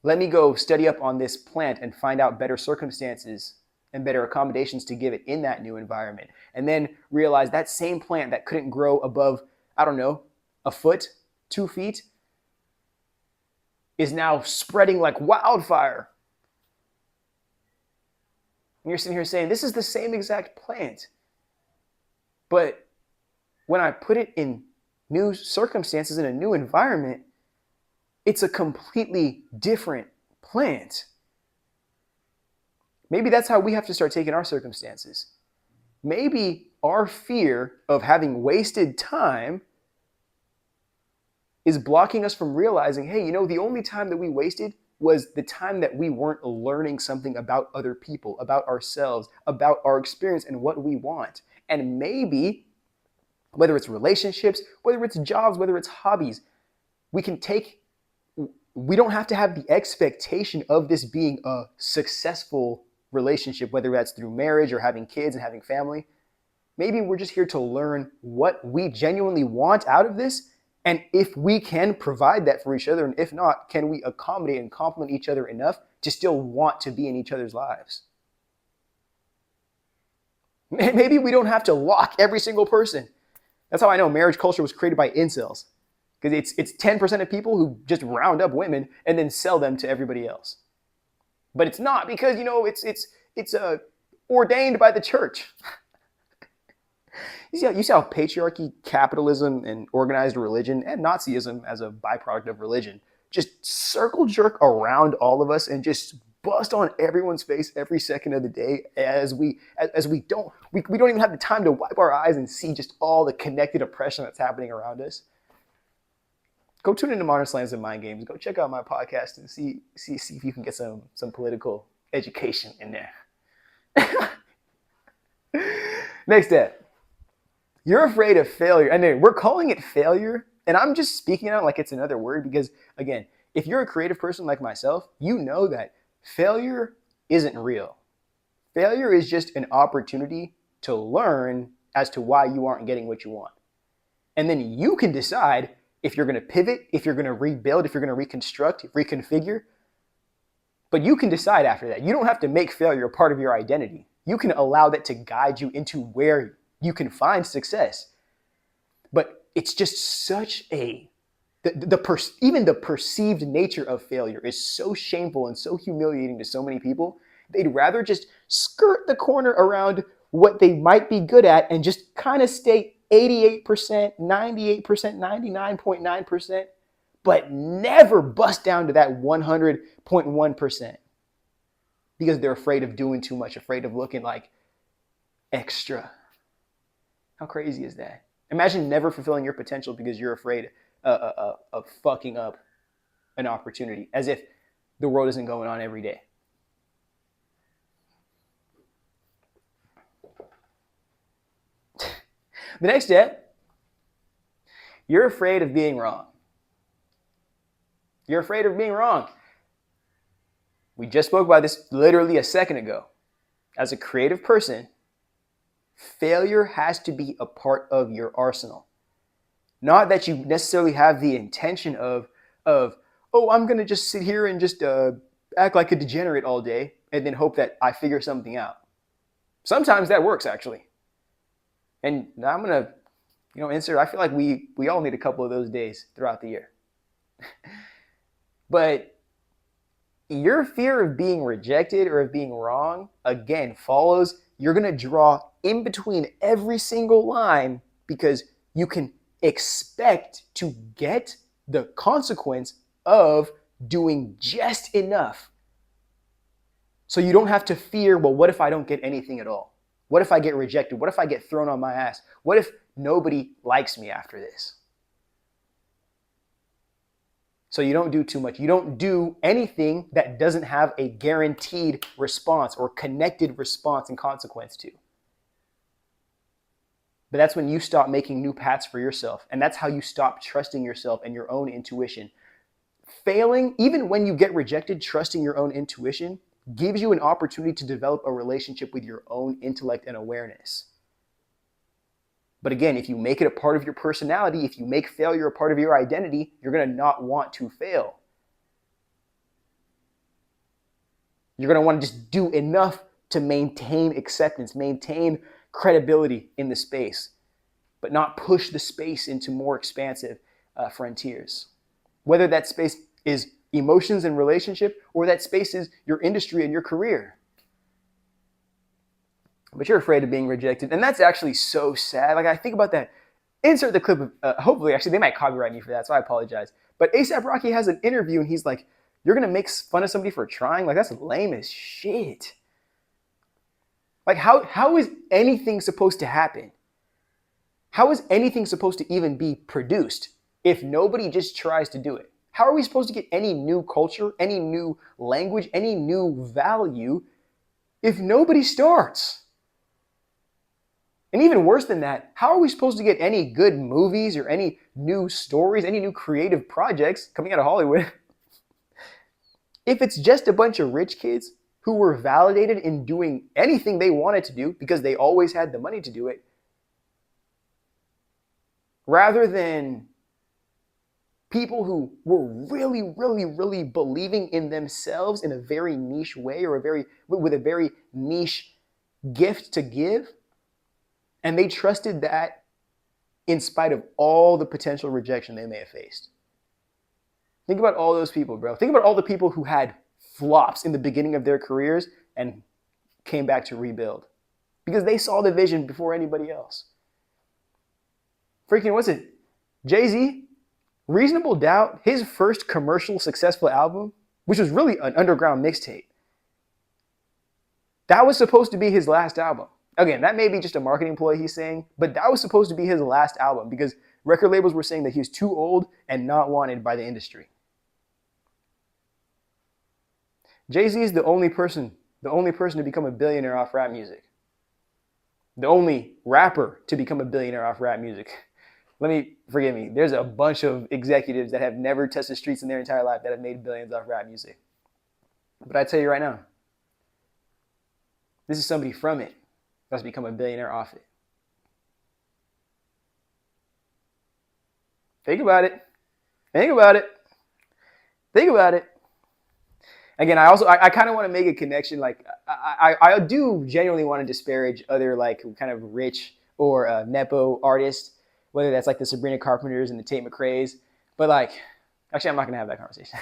Let me go study up on this plant and find out better circumstances and better accommodations to give it in that new environment. And then realize that same plant that couldn't grow above, I don't know, a foot, 2 feet, is now spreading like wildfire. And you're sitting here saying, this is the same exact plant. But when I put it in new circumstances, in a new environment, it's a completely different plant. Maybe that's how we have to start taking our circumstances. Maybe our fear of having wasted time is blocking us from realizing, hey, the only time that we wasted was the time that we weren't learning something about other people, about ourselves, about our experience and what we want. And maybe, whether it's relationships, whether it's jobs, whether it's hobbies, we don't have to have the expectation of this being a successful relationship, whether that's through marriage or having kids and having family. Maybe we're just here to learn what we genuinely want out of this. And if we can provide that for each other, and if not, can we accommodate and complement each other enough to still want to be in each other's lives? Maybe we don't have to lock every single person. That's how I know marriage culture was created by incels. Because it's 10% of people who just round up women and then sell them to everybody else. But it's not, because it's ordained by the church. You see how patriarchy, capitalism, and organized religion, and Nazism as a byproduct of religion, just circle jerk around all of us and just bust on everyone's face every second of the day as we don't even have the time to wipe our eyes and see just all the connected oppression that's happening around us. Go tune into Modern Slams and Mind Games. Go check out my podcast and see if you can get some political education in there. Next step. You're afraid of failure. And then we're calling it failure. And I'm just speaking out like it's another word because, again, if you're a creative person like myself, you know that failure isn't real. Failure is just an opportunity to learn as to why you aren't getting what you want. And then you can decide if you're going to pivot, if you're going to rebuild, if you're going to reconstruct, reconfigure. But you can decide after that. You don't have to make failure a part of your identity. You can allow that to guide you into where you can find success. But it's just such even the perceived nature of failure is so shameful and so humiliating to so many people. They'd rather just skirt the corner around what they might be good at and just kind of stay 88%, 98%, 99.9%, but never bust down to that 100.1% because they're afraid of doing too much, afraid of looking like extra. How crazy is that? Imagine never fulfilling your potential because you're afraid of fucking up an opportunity. As if the world isn't going on every day. The next step, you're afraid of being wrong. You're afraid of being wrong. We just spoke about this literally a second ago. As a creative person, failure has to be a part of your arsenal. Not that you necessarily have the intention of oh, I'm going to just sit here and just act like a degenerate all day and then hope that I figure something out. Sometimes that works, actually. And I'm going to, insert, I feel like we all need a couple of those days throughout the year. But your fear of being rejected or of being wrong, again, follows, you're going to draw in between every single line because you can expect to get the consequence of doing just enough. So you don't have to fear, well, what if I don't get anything at all? What if I get rejected? What if I get thrown on my ass? What if nobody likes me after this? So you don't do too much. You don't do anything that doesn't have a guaranteed response or connected response and consequence to. But that's when you stop making new paths for yourself. And that's how you stop trusting yourself and your own intuition. Failing, even when you get rejected, trusting your own intuition gives you an opportunity to develop a relationship with your own intellect and awareness. But again, if you make it a part of your personality, if you make failure a part of your identity, you're going to not want to fail. You're going to want to just do enough to maintain acceptance, maintain credibility in the space, but not push the space into more expansive frontiers. Whether that space is emotions and relationship, or that space is your industry and your career. But you're afraid of being rejected. And that's actually so sad. Like, I think about that. Insert the clip of, hopefully, actually, they might copyright me for that, so I apologize. But A$AP Rocky has an interview, and he's like, you're going to make fun of somebody for trying? Like, that's lame as shit. Like, how is anything supposed to happen? How is anything supposed to even be produced if nobody just tries to do it? How are we supposed to get any new culture, any new language, any new value if nobody starts? And even worse than that, how are we supposed to get any good movies or any new stories, any new creative projects coming out of Hollywood if it's just a bunch of rich kids who were validated in doing anything they wanted to do because they always had the money to do it, rather than people who were really, really, really believing in themselves in a very niche way or with a very niche gift to give? And they trusted that in spite of all the potential rejection they may have faced. Think about all those people, bro. Think about all the people who had flops in the beginning of their careers and came back to rebuild because they saw the vision before anybody else. Freaking, what's it? Jay-Z, Reasonable Doubt, his first commercial successful album, which was really an underground mixtape, that was supposed to be his last album. Again, that may be just a marketing ploy he's saying, but that was supposed to be his last album because record labels were saying that he was too old and not wanted by the industry. Jay-Z is the only person to become a billionaire off rap music. The only rapper to become a billionaire off rap music. Forgive me, there's a bunch of executives that have never touched the streets in their entire life that have made billions off rap music. But I tell you right now, this is somebody from it that's become a billionaire off it. Think about it. Think about it. Think about it. Again, I kind of want to make a connection. Like, I do genuinely want to disparage other like kind of rich or nepo artists, whether that's like the Sabrina Carpenters and the Tate McRae's. But like, actually, I'm not gonna have that conversation.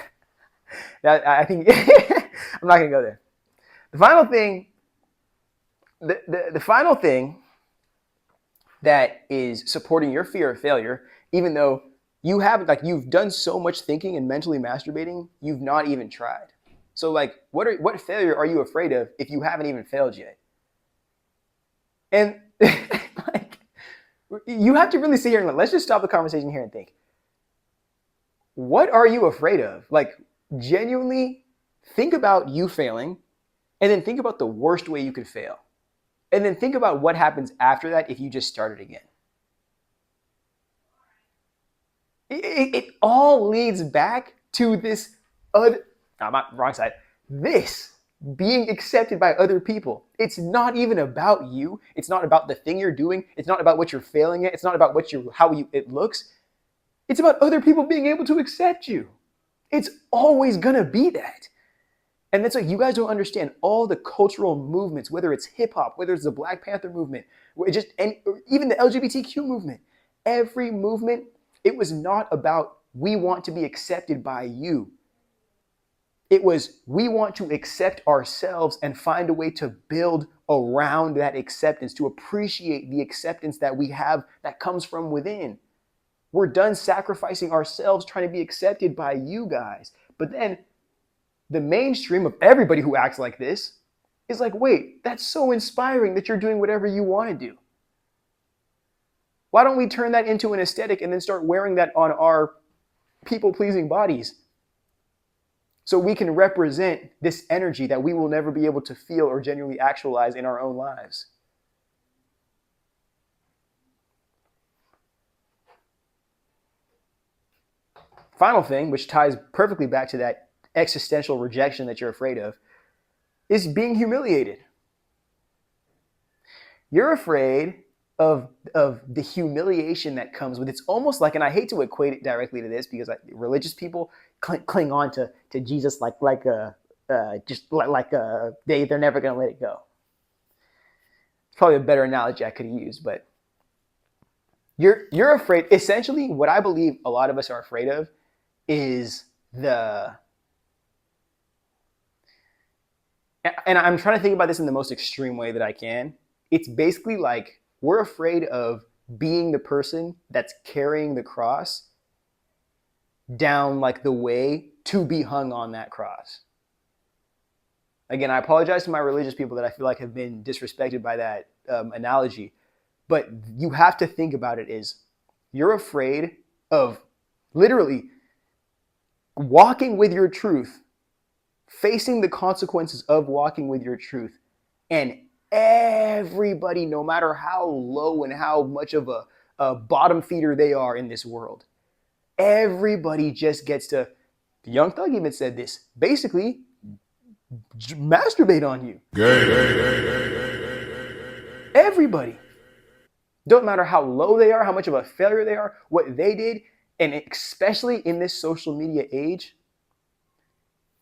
I think I'm not gonna go there. The final thing, the final thing that is supporting your fear of failure, even though you've done so much thinking and mentally masturbating, you've not even tried. So like, what failure are you afraid of if you haven't even failed yet? And like, you have to really sit here and let's just stop the conversation here and think. What are you afraid of? Like, genuinely, think about you failing, and then think about the worst way you could fail. And then think about what happens after that if you just started again. It all leads back to this wrong side. This being accepted by other people. It's not even about you. It's not about the thing you're doing. It's not about what you're failing at. It's not about it looks. It's about other people being able to accept you. It's always gonna be that. And that's what you guys don't understand. All the cultural movements, whether it's hip hop, whether it's the Black Panther movement, or even the LGBTQ movement, every movement, it was not about we want to be accepted by you. It was we want to accept ourselves and find a way to build around that acceptance, to appreciate the acceptance that we have that comes from within. We're done sacrificing ourselves trying to be accepted by you guys. But then the mainstream of everybody who acts like this is like, wait, that's so inspiring that you're doing whatever you want to do. Why don't we turn that into an aesthetic and then start wearing that on our people-pleasing bodies so we can represent this energy that we will never be able to feel or genuinely actualize in our own lives? Final thing, which ties perfectly back to that existential rejection that you're afraid of, is being humiliated. You're afraid of the humiliation that comes with it. It's almost like, and I hate to equate it directly to this because religious people cling on to Jesus like they're never going to let it go. It's probably a better analogy I could use, but you're afraid. Essentially, what I believe a lot of us are afraid of is and I'm trying to think about this in the most extreme way that I can. It's basically like we're afraid of being the person that's carrying the cross down like the way to be hung on that cross. Again, I apologize to my religious people that I feel like have been disrespected by that analogy, but you have to think about it as you're afraid of literally walking with your truth, facing the consequences of walking with your truth, and everybody, no matter how low and how much of a bottom feeder they are in this world, everybody just gets to, the Young Thug even said this, basically masturbate on you. Everybody. Don't matter how low they are, how much of a failure they are, what they did, and especially in this social media age,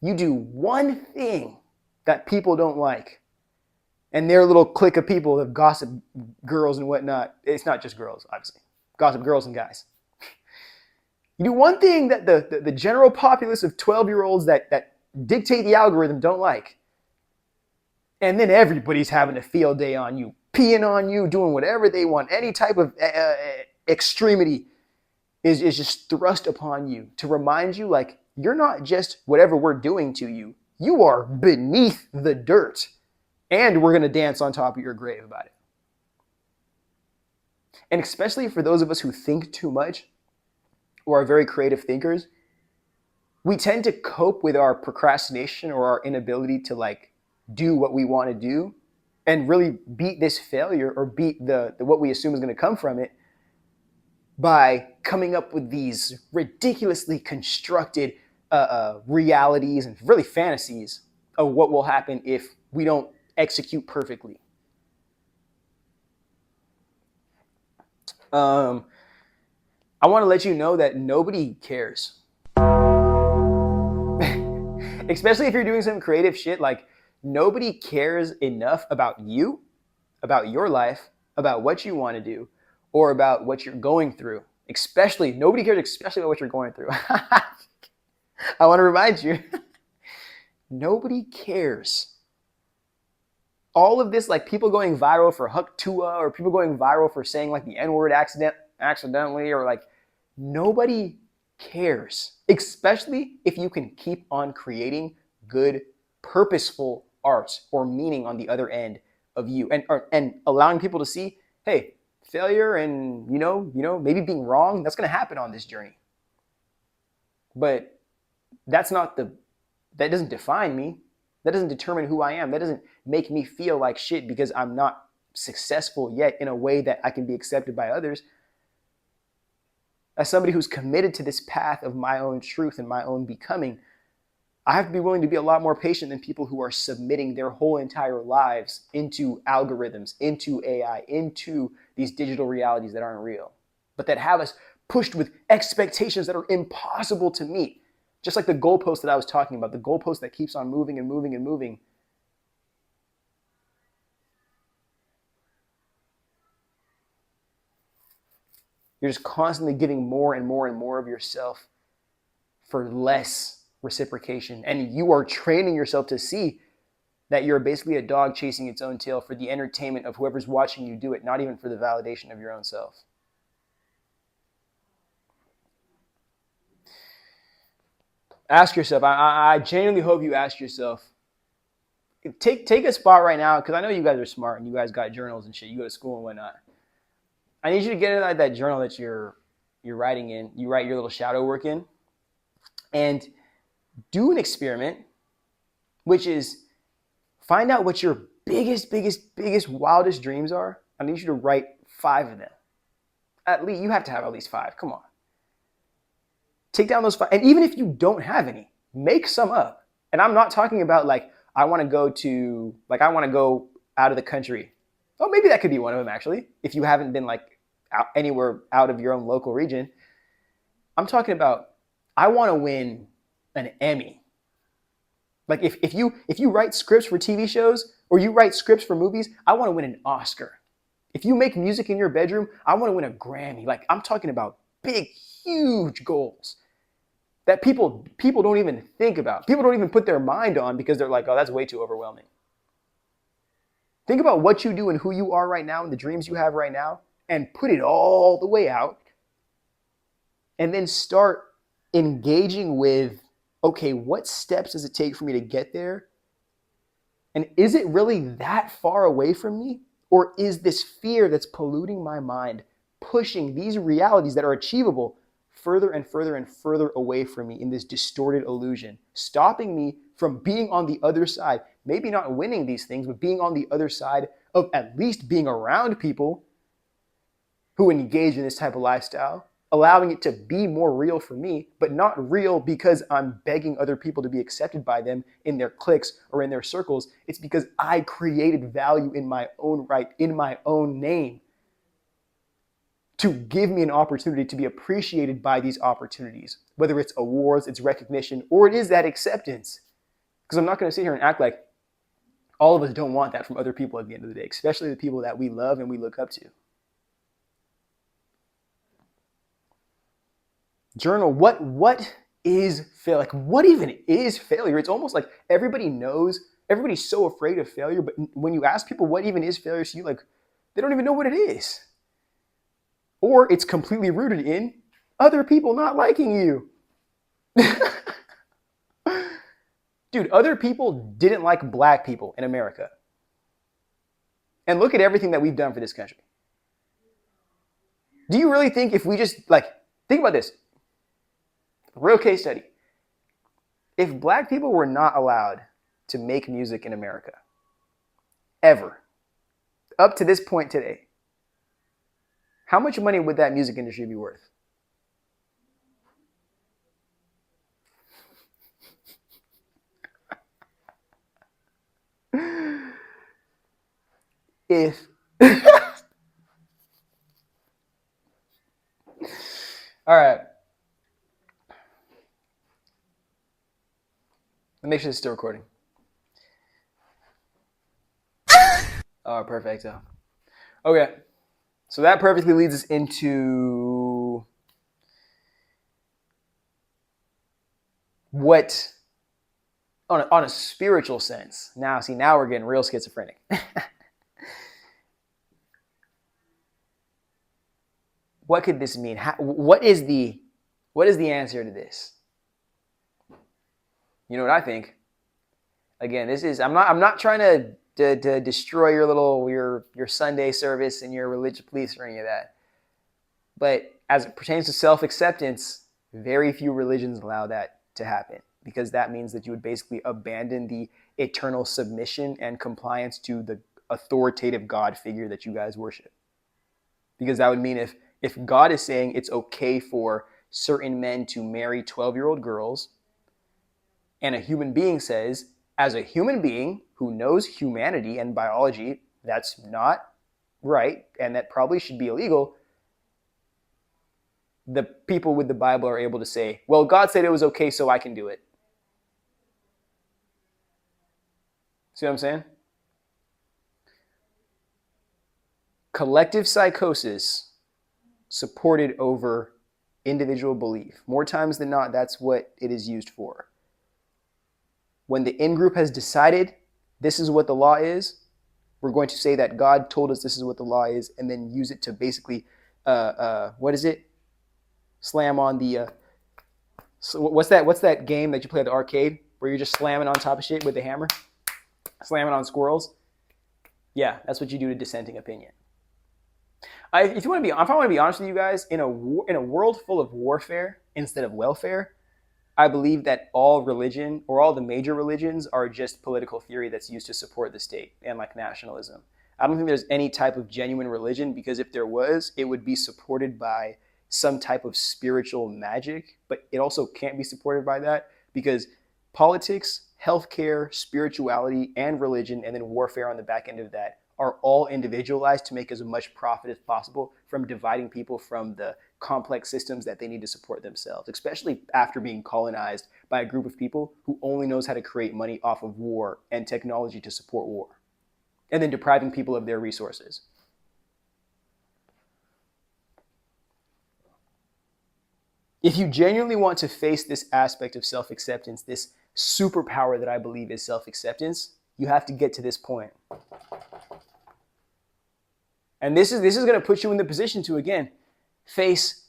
you do one thing that people don't like, and their little clique of people of gossip girls and whatnot. It's not just girls, obviously. Gossip girls and guys. You do one thing that the general populace of 12-year-olds that dictate the algorithm don't like, and then everybody's having a field day on you, peeing on you, doing whatever they want. Any type of extremity is just thrust upon you to remind you, like, you're not just whatever we're doing to you. You are beneath the dirt. And we're going to dance on top of your grave about it. And especially for those of us who think too much or are very creative thinkers, we tend to cope with our procrastination or our inability to like do what we want to do and really beat this failure or beat the what we assume is going to come from it by coming up with these ridiculously constructed realities and really fantasies of what will happen if we don't execute perfectly. I want to let you know that nobody cares. Especially if you're doing some creative shit, like nobody cares enough about you, about your life, about what you want to do, or about what you're going through. Especially, nobody cares especially about what you're going through. I want to remind you, nobody cares. All of this, like people going viral for Huck Tua or people going viral for saying like the N-word accidentally, or like nobody cares, especially if you can keep on creating good, purposeful art or meaning on the other end of you and allowing people to see, hey, failure and, you know, maybe being wrong, that's going to happen on this journey. But that's not the that doesn't define me. That doesn't determine who I am. That doesn't make me feel like shit because I'm not successful yet in a way that I can be accepted by others. As somebody who's committed to this path of my own truth and my own becoming, I have to be willing to be a lot more patient than people who are submitting their whole entire lives into algorithms, into AI, into these digital realities that aren't real, but that have us pushed with expectations that are impossible to meet. Just like the goalpost that I was talking about, the goalpost that keeps on moving and moving and moving. You're just constantly giving more and more and more of yourself for less reciprocation. And you are training yourself to see that you're basically a dog chasing its own tail for the entertainment of whoever's watching you do it, not even for the validation of your own self. Ask yourself, I genuinely hope you ask yourself, take a spot right now, because I know you guys are smart and you guys got journals and shit, you go to school and whatnot. I need you to get in that journal that you're writing in, you write your little shadow work in, and do an experiment, which is find out what your biggest, wildest dreams are. I need you to write 5 of them. At least, you have to have at least 5, come on. Take down those 5, and even if you don't have any, make some up. And I'm not talking about like, I want to go out of the country. Oh, maybe that could be one of them actually, if you haven't been like anywhere out of your own local region. I'm talking about, I want to win an Emmy. Like if you write scripts for TV shows or you write scripts for movies, I want to win an Oscar. If you make music in your bedroom, I want to win a Grammy. Like, I'm talking about big, huge goals that people don't even think about. People don't even put their mind on because they're like, oh, that's way too overwhelming. Think about what you do and who you are right now and the dreams you have right now, and put it all the way out. And then start engaging with, okay, what steps does it take for me to get there? And is it really that far away from me? Or is this fear that's polluting my mind pushing these realities that are achievable further and further and further away from me in this distorted illusion, stopping me from being on the other side, maybe not winning these things, but being on the other side of at least being around people who engage in this type of lifestyle, allowing it to be more real for me, but not real because I'm begging other people to be accepted by them in their cliques or in their circles. It's because I created value in my own right, in my own name, to give me an opportunity to be appreciated by these opportunities, whether it's awards, it's recognition, or it is that acceptance. Because I'm not going to sit here and act like all of us don't want that from other people at the end of the day, especially the people that we love and we look up to. Journal, what is failure? Like, what even is failure? It's almost like everybody knows, everybody's so afraid of failure, but when you ask people what even is failure to you, like, they don't even know what it is. Or it's completely rooted in other people not liking you. Dude, other people didn't like black people in America. And look at everything that we've done for this country. Do you really think if we just, like, think about this. Real case study. If black people were not allowed to make music in America, ever, up to this point today, how much money would that music industry be worth? If all right. Let me make sure this is still recording. Oh, perfecto. Okay. So that perfectly leads us into what, on a spiritual sense. Now we're getting real schizophrenic. What could this mean? What is the answer to this? You know what I think? Again, I'm not trying to destroy your Sunday service and your religious beliefs or any of that. But as it pertains to self-acceptance, very few religions allow that to happen. because that means that you would basically abandon the eternal submission and compliance to the authoritative God figure that you guys worship. Because that would mean if God is saying it's okay for certain men to marry 12-year-old girls, and a human being says, as a human being who knows humanity and biology, that's not right, and that probably should be illegal, the people with the Bible are able to say, well, God said it was okay, so I can do it. See what I'm saying? Collective psychosis supported over individual belief. More times than not, that's what it is used for. When the in-group has decided this is what the law is, we're going to say that God told us this is what the law is, and then use it to basically, what is it? Slam on the, what's that game that you play at the arcade where you're just slamming on top of shit with the hammer? Slamming on squirrels? Yeah, that's what you do to dissenting opinion. If I want to be honest with you guys, in a world full of warfare instead of welfare, I believe that all religion, or all the major religions, are just political theory that's used to support the state and like nationalism. I don't think there's any type of genuine religion, because if there was, it would be supported by some type of spiritual magic, but it also can't be supported by that, because politics, healthcare, spirituality, and religion, and then warfare on the back end of that, are all individualized to make as much profit as possible from dividing people from the complex systems that they need to support themselves, especially after being colonized by a group of people who only knows how to create money off of war and technology to support war, and then depriving people of their resources. If you genuinely want to face this aspect of self-acceptance, this superpower that I believe is self-acceptance, you have to get to this point. And this is going to put you in the position to, again, face,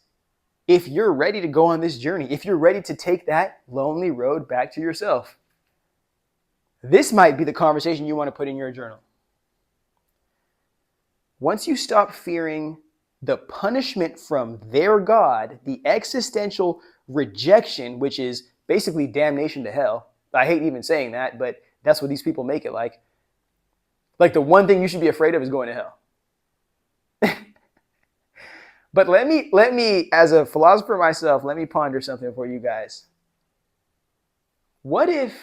if you're ready to go on this journey, if you're ready to take that lonely road back to yourself. This might be the conversation you want to put in your journal. Once you stop fearing the punishment from their God, the existential rejection, which is basically damnation to hell. I hate even saying that, but that's what these people make it like. Like the one thing you should be afraid of is going to hell. But let me, as a philosopher myself, let me ponder something for you guys. What if,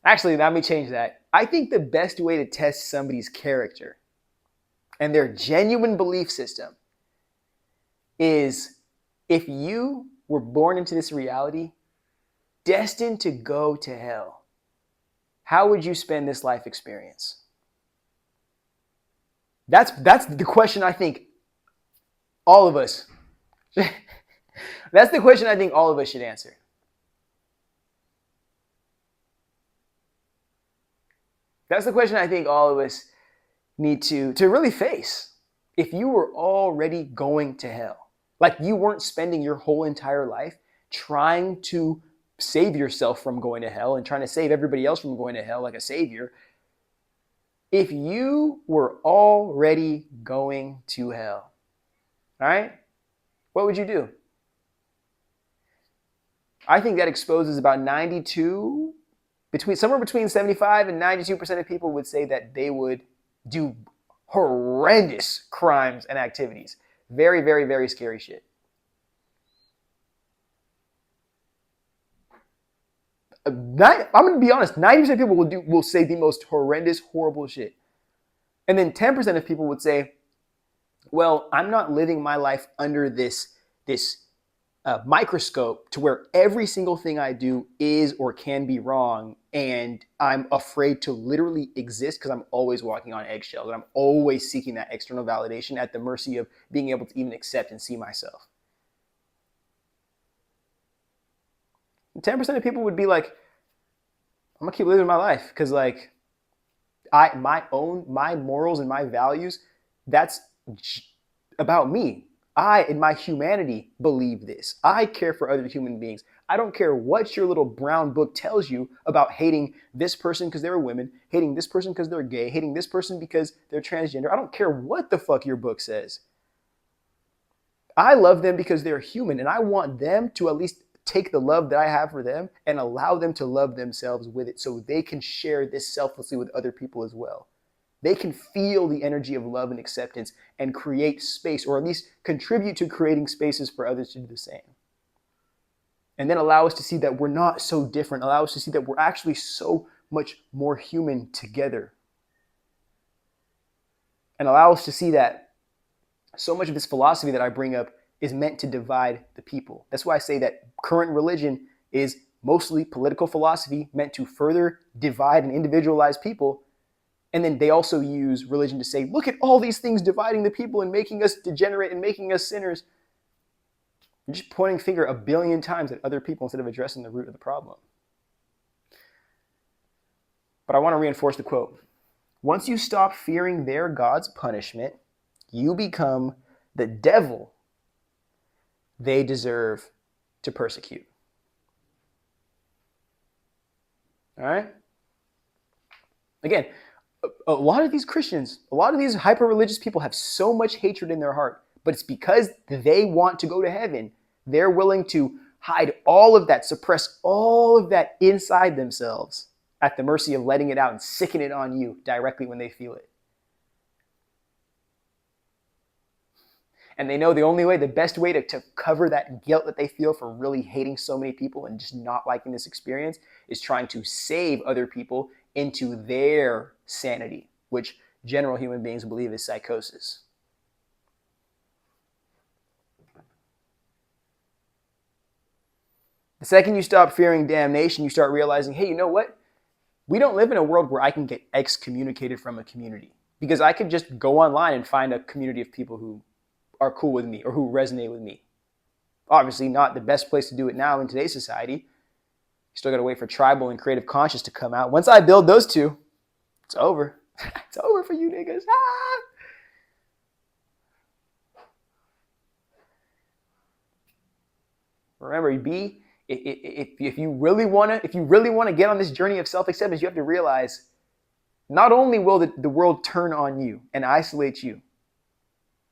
actually, let me change that. I think the best way to test somebody's character and their genuine belief system is if you were born into this reality, destined to go to hell, how would you spend this life experience? That's the question I think all of us, that's the question I think all of us should answer. That's the question I think all of us need to really face. If you were already going to hell, like you weren't spending your whole entire life trying to save yourself from going to hell and trying to save everybody else from going to hell like a savior, if you were already going to hell, all right, what would you do? I think that exposes about somewhere between 75 and 92% of people would say that they would do horrendous crimes and activities. Very, very, very scary shit. I'm going to be honest, 90% of people will say the most horrendous, horrible shit. And then 10% of people would say, well, I'm not living my life under this microscope to where every single thing I do is or can be wrong, and I'm afraid to literally exist because I'm always walking on eggshells and I'm always seeking that external validation at the mercy of being able to even accept and see myself. 10% of people would be like, I'm gonna keep living my life because like my morals and my values, that's about me. I, in my humanity, believe this. I care for other human beings. I don't care what your little brown book tells you about hating this person because they're a woman, hating this person because they're gay, hating this person because they're transgender. I don't care what the fuck your book says. I love them because they're human, and I want them to at least take the love that I have for them and allow them to love themselves with it so they can share this selflessly with other people as well. They can feel the energy of love and acceptance and create space, or at least contribute to creating spaces for others to do the same. And then allow us to see that we're not so different. Allow us to see that we're actually so much more human together. And allow us to see that so much of this philosophy that I bring up is meant to divide the people. That's why I say that current religion is mostly political philosophy meant to further divide and individualize people. And then they also use religion to say, look at all these things dividing the people and making us degenerate and making us sinners. You're just pointing the finger a billion times at other people instead of addressing the root of the problem. But I want to reinforce the quote. Once you stop fearing their God's punishment, you become the devil they deserve to persecute. All right? Again, a lot of these Christians, a lot of these hyper-religious people have so much hatred in their heart, but it's because they want to go to heaven. They're willing to hide all of that, suppress all of that inside themselves at the mercy of letting it out and sicken it on you directly when they feel it. And they know the only way, the best way to cover that guilt that they feel for really hating so many people and just not liking this experience is trying to save other people into their sanity, which general human beings believe is psychosis. The second you stop fearing damnation, you start realizing, hey, you know what? We don't live in a world where I can get excommunicated from a community, because I could just go online and find a community of people who are cool with me or who resonate with me. Obviously not the best place to do it now in today's society. You still got to wait for tribal and creative conscious to come out. Once I build those two, it's over. It's over for you niggas. Ah! Remember, if you really want to get on this journey of self-acceptance, you have to realize not only will the world turn on you and isolate you,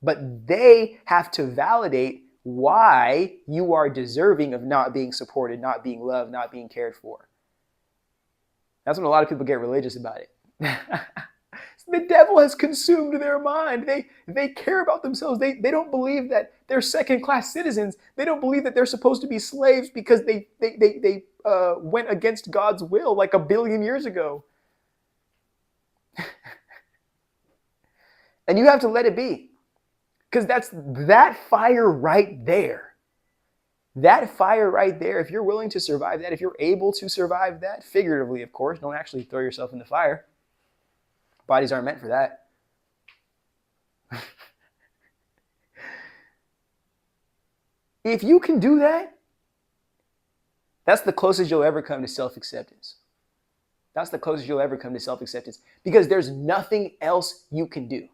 but they have to validate why you are deserving of not being supported, not being loved, not being cared for. That's when a lot of people get religious about it. The devil has consumed their mind. They care about themselves. They don't believe that they're second-class citizens. They don't believe that they're supposed to be slaves because they went against God's will like 1 billion years ago. And you have to let it be. Because that fire right there. That fire right there, if you're willing to survive that, if you're able to survive that, figuratively, of course, don't actually throw yourself in the fire. Bodies aren't meant for that. If you can do that, that's the closest you'll ever come to self-acceptance. That's the closest you'll ever come to self-acceptance, because there's nothing else you can do.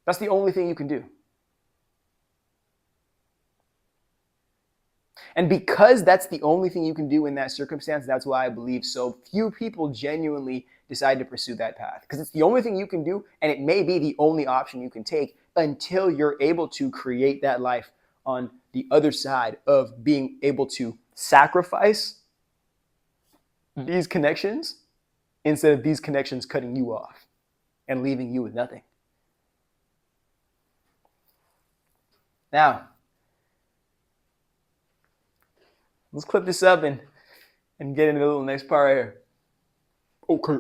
That's the only thing you can do. And because that's the only thing you can do in that circumstance, that's why I believe so few people genuinely decide to pursue that path. Because it's the only thing you can do, and it may be the only option you can take until you're able to create that life on the other side of being able to sacrifice these connections instead of these connections cutting you off and leaving you with nothing. Now, let's clip this up and get into the little next part right here. Okay.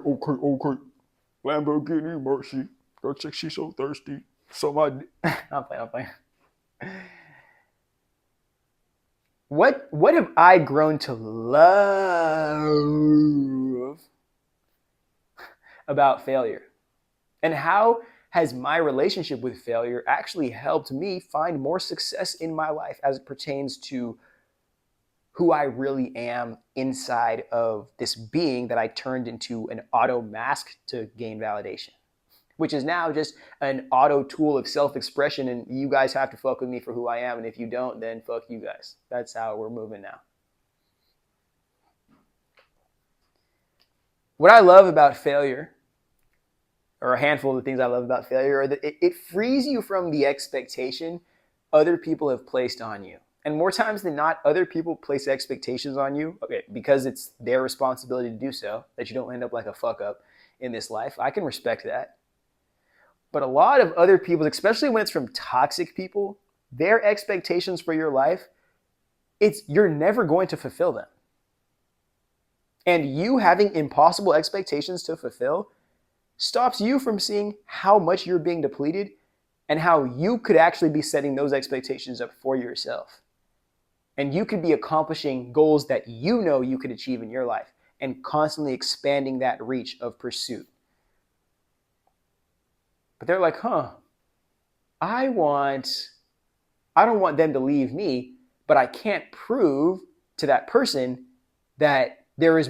Lamborghini Mercy. Girl, chick, she's so thirsty. So my... I'm playing. What have I grown to love about failure? And how has my relationship with failure actually helped me find more success in my life as it pertains to who I really am inside of this being that I turned into an auto mask to gain validation, which is now just an auto tool of self-expression, and you guys have to fuck with me for who I am, and if you don't, then fuck you guys. That's how we're moving now. What I love about failure, or a handful of the things I love about failure, are that it frees you from the expectation other people have placed on you. And more times than not, other people place expectations on you, okay, because it's their responsibility to do so, that you don't end up like a fuck up in this life. I can respect that. But a lot of other people, especially when it's from toxic people, their expectations for your life, you're never going to fulfill them. And you having impossible expectations to fulfill stops you from seeing how much you're being depleted and how you could actually be setting those expectations up for yourself. And you could be accomplishing goals that you know you could achieve in your life and constantly expanding that reach of pursuit. But they're like, I don't want them to leave me, but I can't prove to that person that there is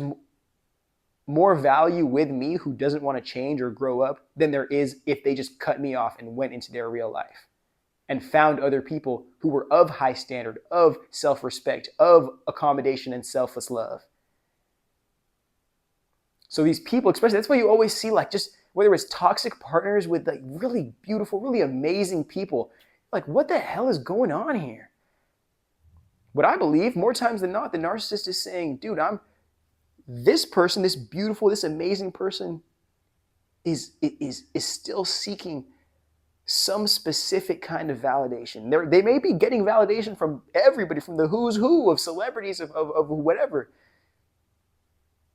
more value with me who doesn't want to change or grow up than there is if they just cut me off and went into their real life and found other people who were of high standard, of self-respect, of accommodation and selfless love. So these people, especially, that's why you always see, like, just whether it's toxic partners with like really beautiful, really amazing people, like, what the hell is going on here? What I believe, more times than not, the narcissist is saying, dude, this person, this beautiful, this amazing person is still seeking some specific kind of validation. They may be getting validation from everybody, from the who's who of celebrities, of whatever.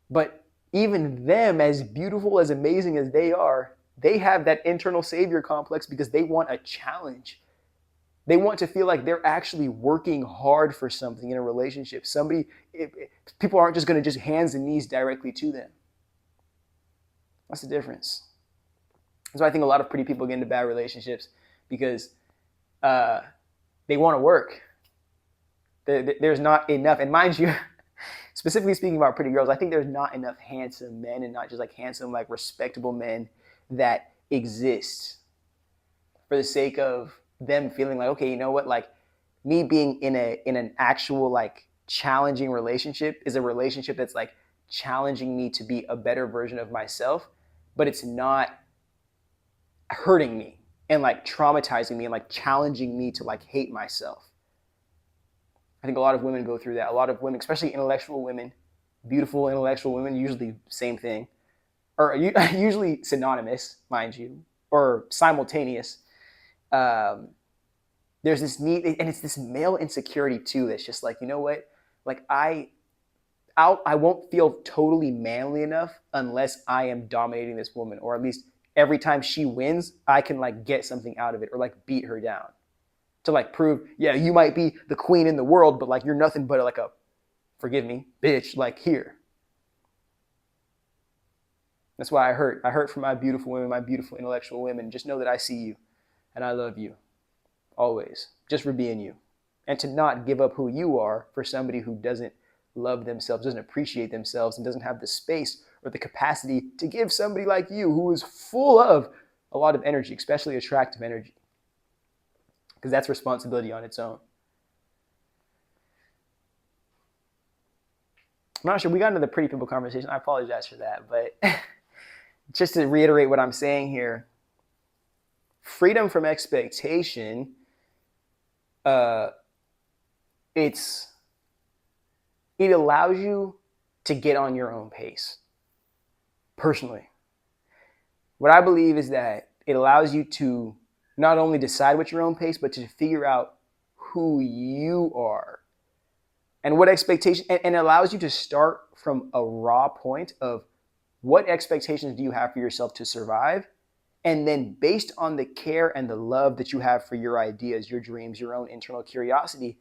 But even them, as beautiful, as amazing as they are, they have that internal savior complex because they want a challenge. They want to feel like they're actually working hard for something in a relationship. People aren't just going to just hands and knees directly to them. That's the difference. That's why I think a lot of pretty people get into bad relationships, because they want to work. There's not enough. And mind you, specifically speaking about pretty girls, I think there's not enough handsome men, and not just like handsome, like respectable men that exist for the sake of them feeling like, okay, you know what, like, me being in an actual like challenging relationship is a relationship that's like challenging me to be a better version of myself, but it's not hurting me and like traumatizing me and like challenging me to like hate myself. I think a lot of women go through that. A lot of women, especially intellectual women, beautiful intellectual women, usually same thing, or usually synonymous, mind you, or simultaneous. There's this need, and it's this male insecurity too, that's just like, you know what, like I won't feel totally manly enough unless I am dominating this woman, or at least every time she wins, I can like get something out of it, or like beat her down to like prove, yeah, you might be the queen in the world, but like you're nothing but like a, forgive me, bitch, like here. That's why I hurt for my beautiful women, my beautiful intellectual women. Just know that I see you and I love you always, just for being you. And to not give up who you are for somebody who doesn't love themselves, doesn't appreciate themselves, and doesn't have the space or the capacity to give somebody like you, who is full of a lot of energy, especially attractive energy. Because that's responsibility on its own. I'm not sure, we got into the pretty people conversation. I apologize for that, but just to reiterate what I'm saying here, freedom from expectation, it allows you to get on your own pace. Personally, what I believe is that it allows you to not only decide what's your own pace, but to figure out who you are and what expectation, and it allows you to start from a raw point of what expectations do you have for yourself to survive. And then based on the care and the love that you have for your ideas, your dreams, your own internal curiosity,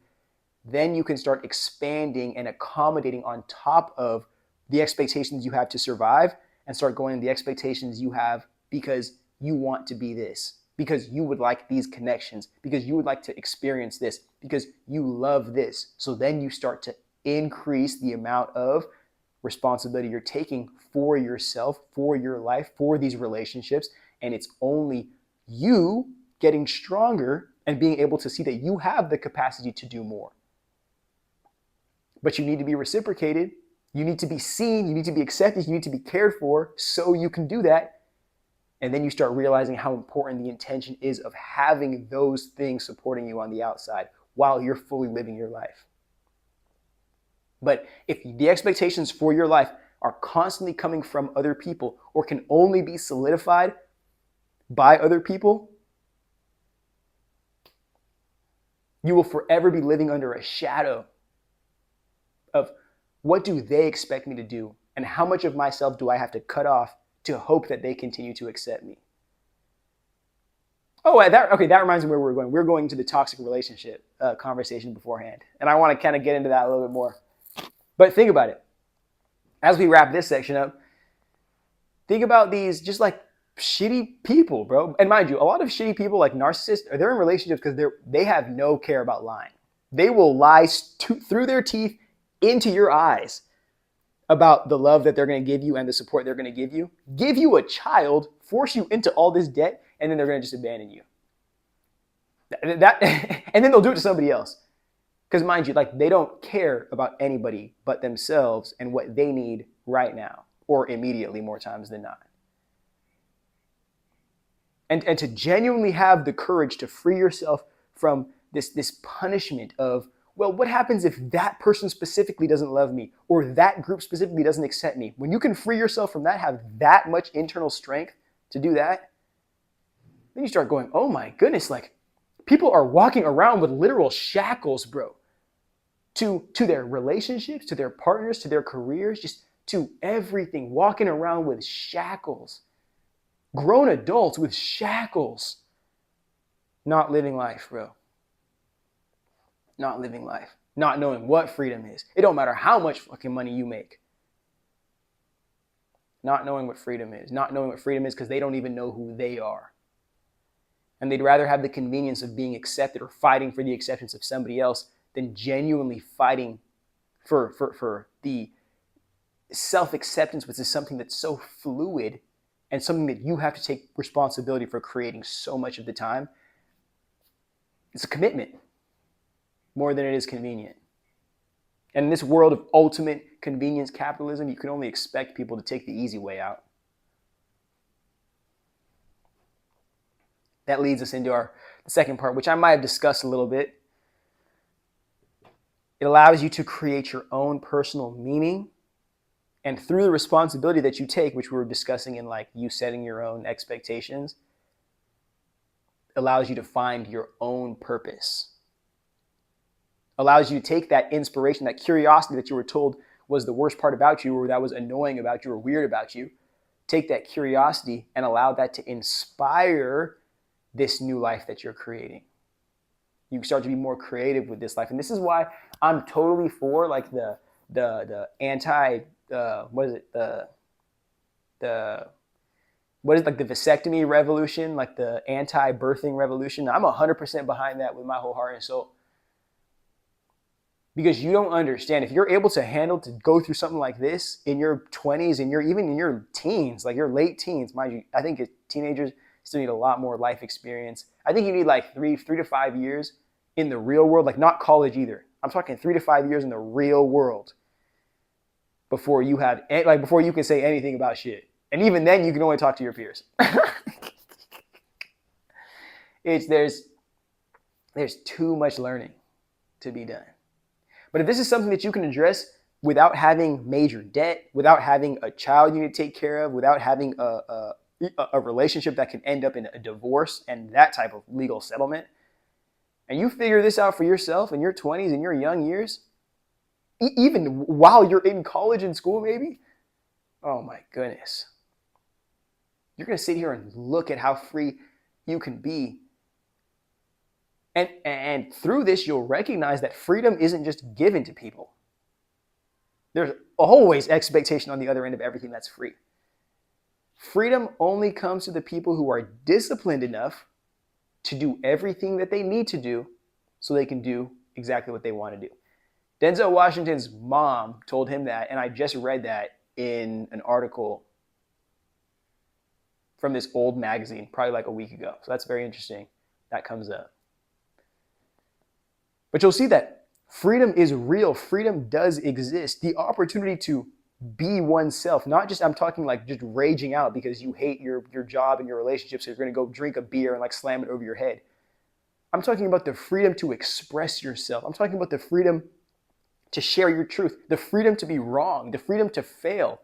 then you can start expanding and accommodating on top of the expectations you have to survive, and start going to the expectations you have because you want to be this, because you would like these connections, because you would like to experience this, because you love this. So then you start to increase the amount of responsibility you're taking for yourself, for your life, for these relationships. And it's only you getting stronger and being able to see that you have the capacity to do more. But you need to be reciprocated. You need to be seen. You need to be accepted. You need to be cared for so you can do that. And then you start realizing how important the intention is of having those things supporting you on the outside while you're fully living your life. But if the expectations for your life are constantly coming from other people or can only be solidified by other people, you will forever be living under a shadow of what do they expect me to do and how much of myself do I have to cut off to hope that they continue to accept me. Oh, that reminds me where we're going. We're going to the toxic relationship conversation beforehand. And I want to kind of get into that a little bit more. But think about it. As we wrap this section up, think about these just like shitty people, bro. And mind you, a lot of shitty people, like narcissists, they're in relationships because they have no care about lying. They will lie through their teeth into your eyes about the love that they're going to give you and the support they're going to give you a child, force you into all this debt, and then they're going to just abandon you. And then they'll do it to somebody else. Because mind you, like they don't care about anybody but themselves and what they need right now or immediately more times than not. And to genuinely have the courage to free yourself from this punishment of, well, what happens if that person specifically doesn't love me or that group specifically doesn't accept me? When you can free yourself from that, have that much internal strength to do that, then you start going, oh my goodness, like people are walking around with literal shackles, bro, to their relationships, to their partners, to their careers, just to everything, walking around with shackles. Grown adults with shackles. Not living life, bro. Not living life. Not knowing what freedom is. It don't matter how much fucking money you make. Not knowing what freedom is. Not knowing what freedom is because they don't even know who they are. And they'd rather have the convenience of being accepted or fighting for the acceptance of somebody else than genuinely fighting for the self-acceptance, which is something that's so fluid and something that you have to take responsibility for creating so much of the time. It's a commitment more than it is convenient. And in this world of ultimate convenience capitalism, you can only expect people to take the easy way out. That leads us into the second part, which I might have discussed a little bit. It allows you to create your own personal meaning. And through the responsibility that you take, which we were discussing in like you setting your own expectations, allows you to find your own purpose. Allows you to take that inspiration, that curiosity that you were told was the worst part about you or that was annoying about you or weird about you. Take that curiosity and allow that to inspire this new life that you're creating. You start to be more creative with this life. And this is why I'm totally for like the anti, what is it? Like the vasectomy revolution, like the anti-birthing revolution. I'm 100% behind that with my whole heart and soul. Because you don't understand, if you're able to handle to go through something like this in your 20s and even in your teens, like your late teens, mind you, I think teenagers still need a lot more life experience. I think you need like three to 5 years in the real world, like not college either. I'm talking 3 to 5 years in the real world before you can say anything about shit. And even then, you can only talk to your peers. There's too much learning to be done. But if this is something that you can address without having major debt, without having a child you need to take care of, without having a relationship that can end up in a divorce and that type of legal settlement, and you figure this out for yourself in your 20s and your young years, even while you're in college and school maybe, oh my goodness. You're going to sit here and look at how free you can be. And through this, you'll recognize that freedom isn't just given to people. There's always expectation on the other end of everything that's free. Freedom only comes to the people who are disciplined enough to do everything that they need to do so they can do exactly what they want to do. Denzel Washington's mom told him that, and I just read that in an article from this old magazine, probably like a week ago. So that's very interesting. That comes up. But you'll see that freedom is real. Freedom does exist. The opportunity to be oneself. Not just, I'm talking like just raging out because you hate your job and your relationships, so you're going to go drink a beer and like slam it over your head. I'm talking about the freedom to express yourself. I'm talking about the freedom to share your truth, the freedom to be wrong, the freedom to fail,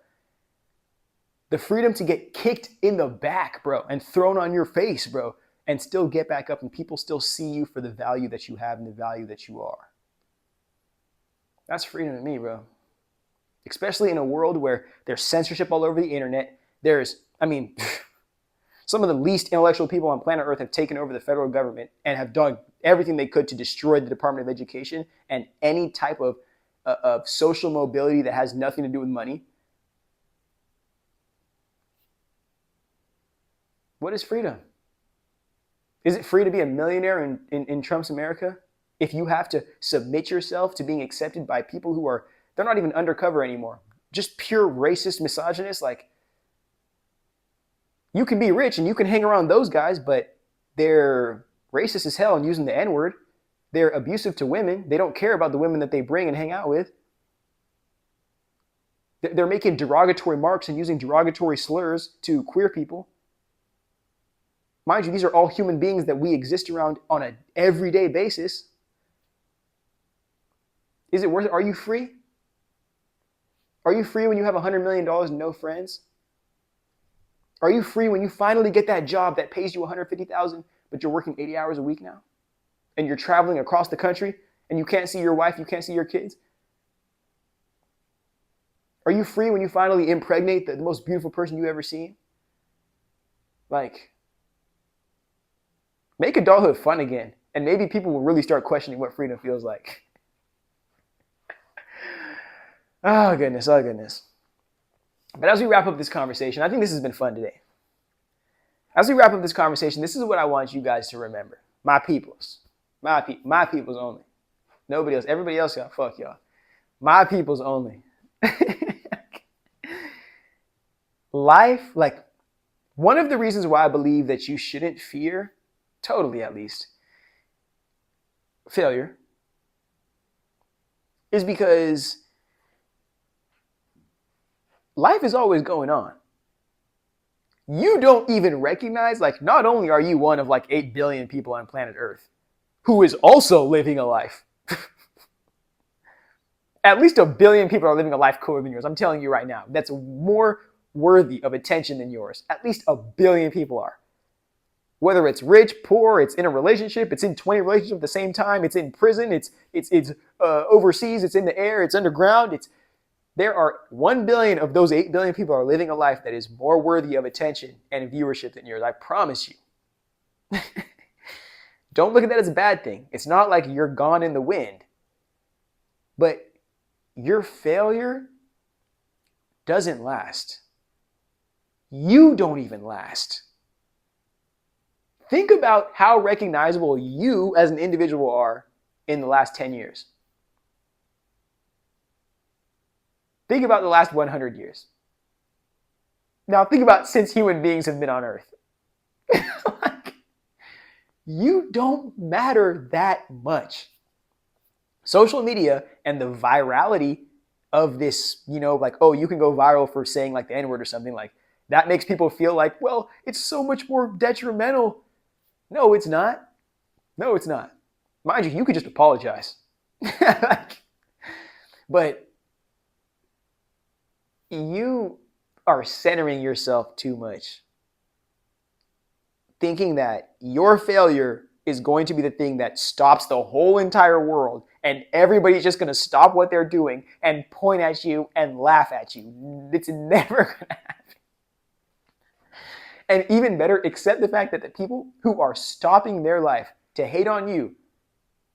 the freedom to get kicked in the back, bro, and thrown on your face, bro, and still get back up and people still see you for the value that you have and the value that you are. That's freedom to me, bro. Especially in a world where there's censorship all over the internet. Some of the least intellectual people on planet Earth have taken over the federal government and have done everything they could to destroy the Department of Education and any type of social mobility that has nothing to do with money. What is freedom? Is it free to be a millionaire in Trump's America if you have to submit yourself to being accepted by people who are, they're not even undercover anymore, just pure racist misogynists? Like, you can be rich and you can hang around those guys, but they're racist as hell and using the N-word. They're abusive to women. They don't care about the women that they bring and hang out with. They're making derogatory marks and using derogatory slurs to queer people. Mind you, these are all human beings that we exist around on an everyday basis. Is it worth it? Are you free? Are you free when you have $100 million and no friends? Are you free when you finally get that job that pays you $150,000, but you're working 80 hours a week now? And you're traveling across the country and you can't see your wife, you can't see your kids? Are you free when you finally impregnate the most beautiful person you've ever seen? Like, make adulthood fun again. And maybe people will really start questioning what freedom feels like. Oh, goodness. Oh, goodness. But as we wrap up this conversation, I think this has been fun today. As we wrap up this conversation, this is what I want you guys to remember. My peoples. My peoples only. Nobody else. Everybody else, y'all. Fuck y'all. My peoples only. Life, like, one of the reasons why I believe that you shouldn't fear, totally at least, failure, is because life is always going on. You don't even recognize, like, not only are you one of like 8 billion people on planet Earth who is also living a life. At least 1 billion people are living a life cooler than yours. I'm telling you right now, that's more worthy of attention than yours. At least 1 billion people are. Whether it's rich, poor, it's in a relationship, it's in 20 relationships at the same time, it's in prison, it's overseas, it's in the air, it's underground, there are 1 billion of those 8 billion people are living a life that is more worthy of attention and viewership than yours. I promise you. Don't look at that as a bad thing. It's not like you're gone in the wind. But your failure doesn't last. You don't even last. Think about how recognizable you as an individual are in the last 10 years. Think about the last 100 years. Now think about since human beings have been on Earth. Like, you don't matter that much. Social media and the virality of this, like, oh, you can go viral for saying like the N-word or something, like that makes people feel like, well, it's so much more detrimental. No, it's not. No, it's not. Mind you, you could just apologize. But you are centering yourself too much, thinking that your failure is going to be the thing that stops the whole entire world and everybody's just going to stop what they're doing and point at you and laugh at you. It's never going to happen. And even better, accept the fact that the people who are stopping their life to hate on you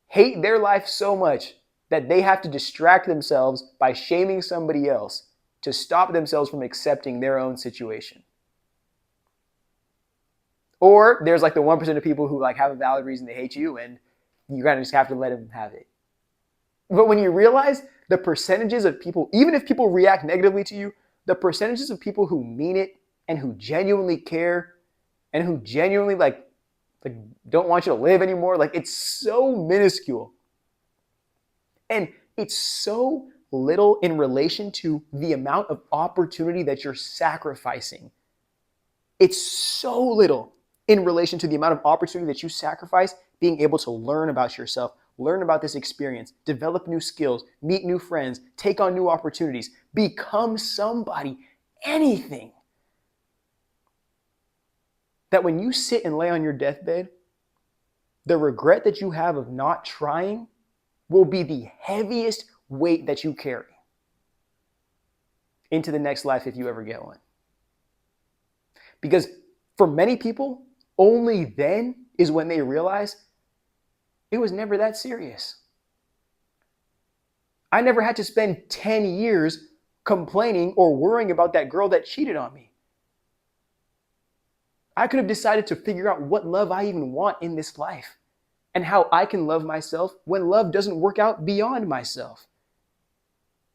hate their life so much that they have to distract themselves by shaming somebody else to stop themselves from accepting their own situation. Or there's like the 1% of people who like have a valid reason to hate you and you kind of just have to let them have it. But when you realize the percentages of people, even if people react negatively to you, the percentages of people who mean it and who genuinely care and who genuinely like don't want you to live anymore, like it's so minuscule. And it's so little in relation to the amount of opportunity that you're sacrificing. It's so little in relation to the amount of opportunity that you sacrifice being able to learn about yourself, learn about this experience, develop new skills, meet new friends, take on new opportunities, become somebody, anything. That when you sit and lay on your deathbed, the regret that you have of not trying will be the heaviest weight that you carry into the next life if you ever get one. Because for many people, only then is when they realize it was never that serious. I never had to spend 10 years complaining or worrying about that girl that cheated on me. I could have decided to figure out what love I even want in this life and how I can love myself when love doesn't work out beyond myself.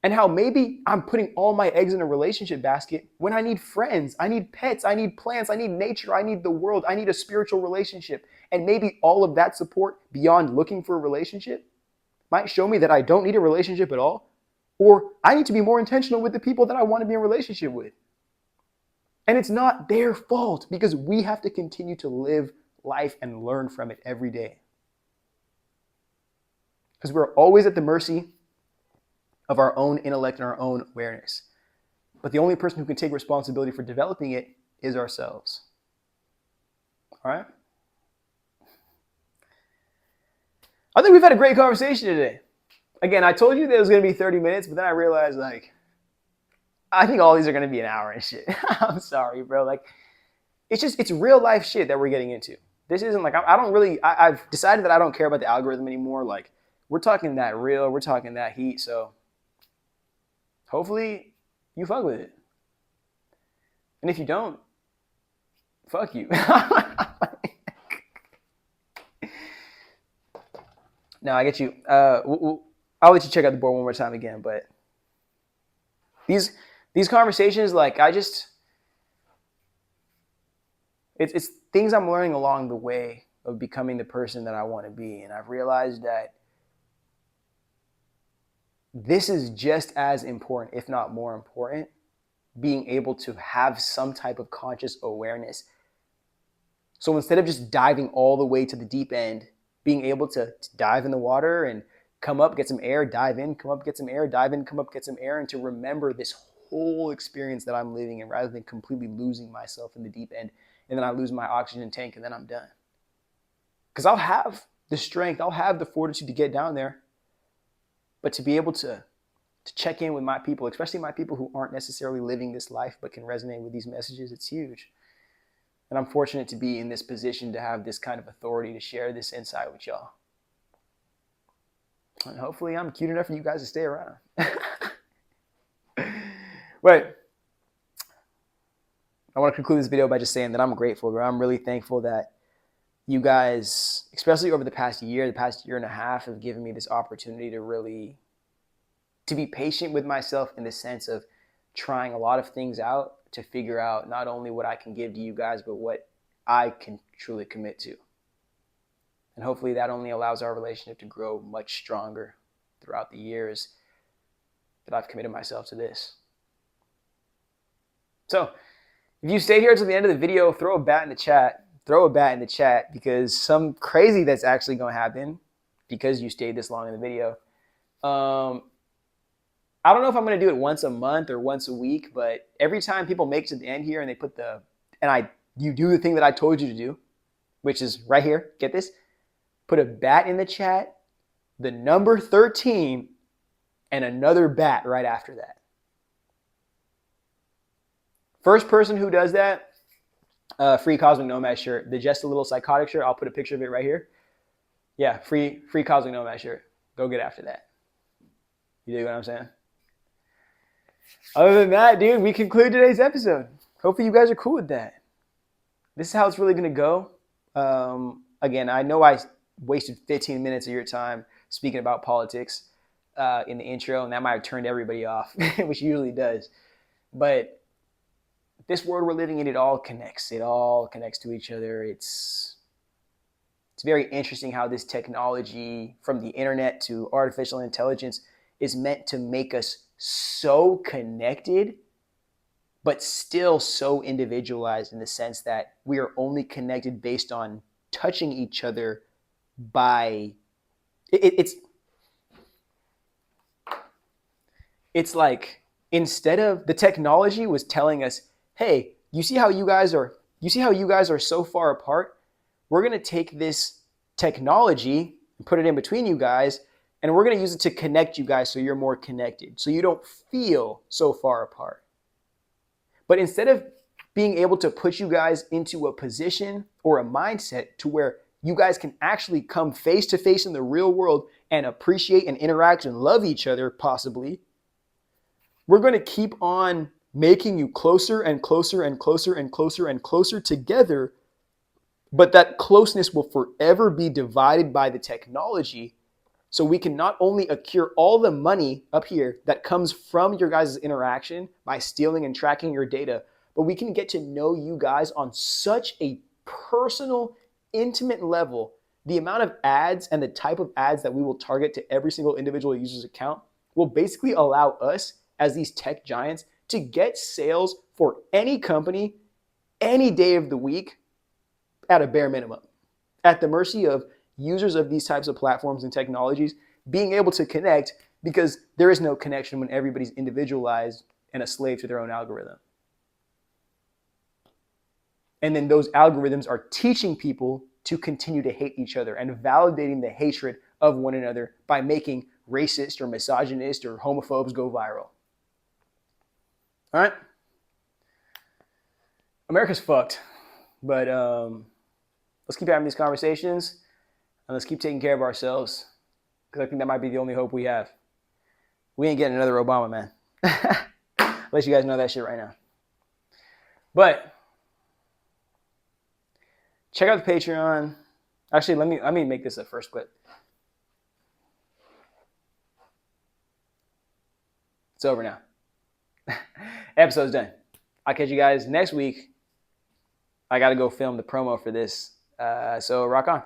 And how maybe I'm putting all my eggs in a relationship basket when I need friends, I need pets, I need plants, I need nature, I need the world, I need a spiritual relationship. And maybe all of that support beyond looking for a relationship might show me that I don't need a relationship at all, or I need to be more intentional with the people that I want to be in a relationship with. And it's not their fault because we have to continue to live life and learn from it every day. Because we're always at the mercy of our own intellect and our own awareness. But the only person who can take responsibility for developing it is ourselves. All right? I think we've had a great conversation today. Again, I told you that it was going to be 30 minutes, but then I realized, I think all these are going to be an hour and shit. I'm sorry, bro. It's real life shit that we're getting into. This isn't I've decided that I don't care about the algorithm anymore. We're talking that real, we're talking that heat, so hopefully you fuck with it. And if you don't, fuck you. No, I get you. I'll let you check out the board one more time again, but these conversations, it's things I'm learning along the way of becoming the person that I want to be. And I've realized that this is just as important, if not more important, being able to have some type of conscious awareness. So instead of just diving all the way to the deep end, being able to dive in the water and come up, get some air, dive in, come up, get some air, dive in, come up, get some air, and to remember this whole experience that I'm living in rather than completely losing myself in the deep end. And then I lose my oxygen tank and then I'm done. Because I'll have the strength, I'll have the fortitude to get down there. But to be able to check in with my people, especially my people who aren't necessarily living this life but can resonate with these messages, it's huge. And I'm fortunate to be in this position to have this kind of authority to share this insight with y'all. And hopefully I'm cute enough for you guys to stay around. But I want to conclude this video by just saying that I'm grateful, bro. I'm really thankful that you guys, especially over the past year and a half, have given me this opportunity to be patient with myself in the sense of trying a lot of things out to figure out not only what I can give to you guys, but what I can truly commit to. And hopefully that only allows our relationship to grow much stronger throughout the years that I've committed myself to this. So if you stayed here until the end of the video, throw a bat in the chat because some crazy that's actually going to happen because you stayed this long in the video. I don't know if I'm going to do it once a month or once a week, but every time people make it to the end here and they put you do the thing that I told you to do, which is right here, get this, put a bat in the chat, the number 13, and another bat right after that. First person who does that, free Cosmic Nomad shirt. The Just a Little Psychotic shirt, I'll put a picture of it right here. Yeah, free Cosmic Nomad shirt. Go get after that. You dig what I'm saying? Other than that, dude, we conclude today's episode. Hopefully you guys are cool with that. This is how it's really going to go. Again, I know I wasted 15 minutes of your time speaking about politics in the intro, and that might have turned everybody off, which usually does. But this world we're living in, it all connects. It all connects to each other. It's very interesting how this technology, from the internet to artificial intelligence, is meant to make us so connected, but still so individualized in the sense that we are only connected based on touching each other by it's like, instead of, the technology was telling us, hey, you see how you guys are so far apart? We're going to take this technology and put it in between you guys, and we're going to use it to connect you guys so you're more connected, so you don't feel so far apart. But instead of being able to put you guys into a position or a mindset to where you guys can actually come face to face in the real world and appreciate and interact and love each other, possibly, we're going to keep on making you closer and closer and closer and closer and closer together. But that closeness will forever be divided by the technology. So we can not only accrue all the money up here that comes from your guys' interaction by stealing and tracking your data, but we can get to know you guys on such a personal, intimate level. The amount of ads and the type of ads that we will target to every single individual user's account will basically allow us, as these tech giants, to get sales for any company, any day of the week, at a bare minimum, at the mercy of users of these types of platforms and technologies being able to connect, because there is no connection when everybody's individualized and a slave to their own algorithm. And then those algorithms are teaching people to continue to hate each other and validating the hatred of one another by making racist or misogynist or homophobes go viral. All right? America's fucked, but let's keep having these conversations. And let's keep taking care of ourselves, because I think that might be the only hope we have. We ain't getting another Obama, man. Let you guys know that shit right now. But check out the Patreon. Actually, let me make this a first clip. It's over now. Episode's done. I'll catch you guys next week. I got to go film the promo for this. So rock on.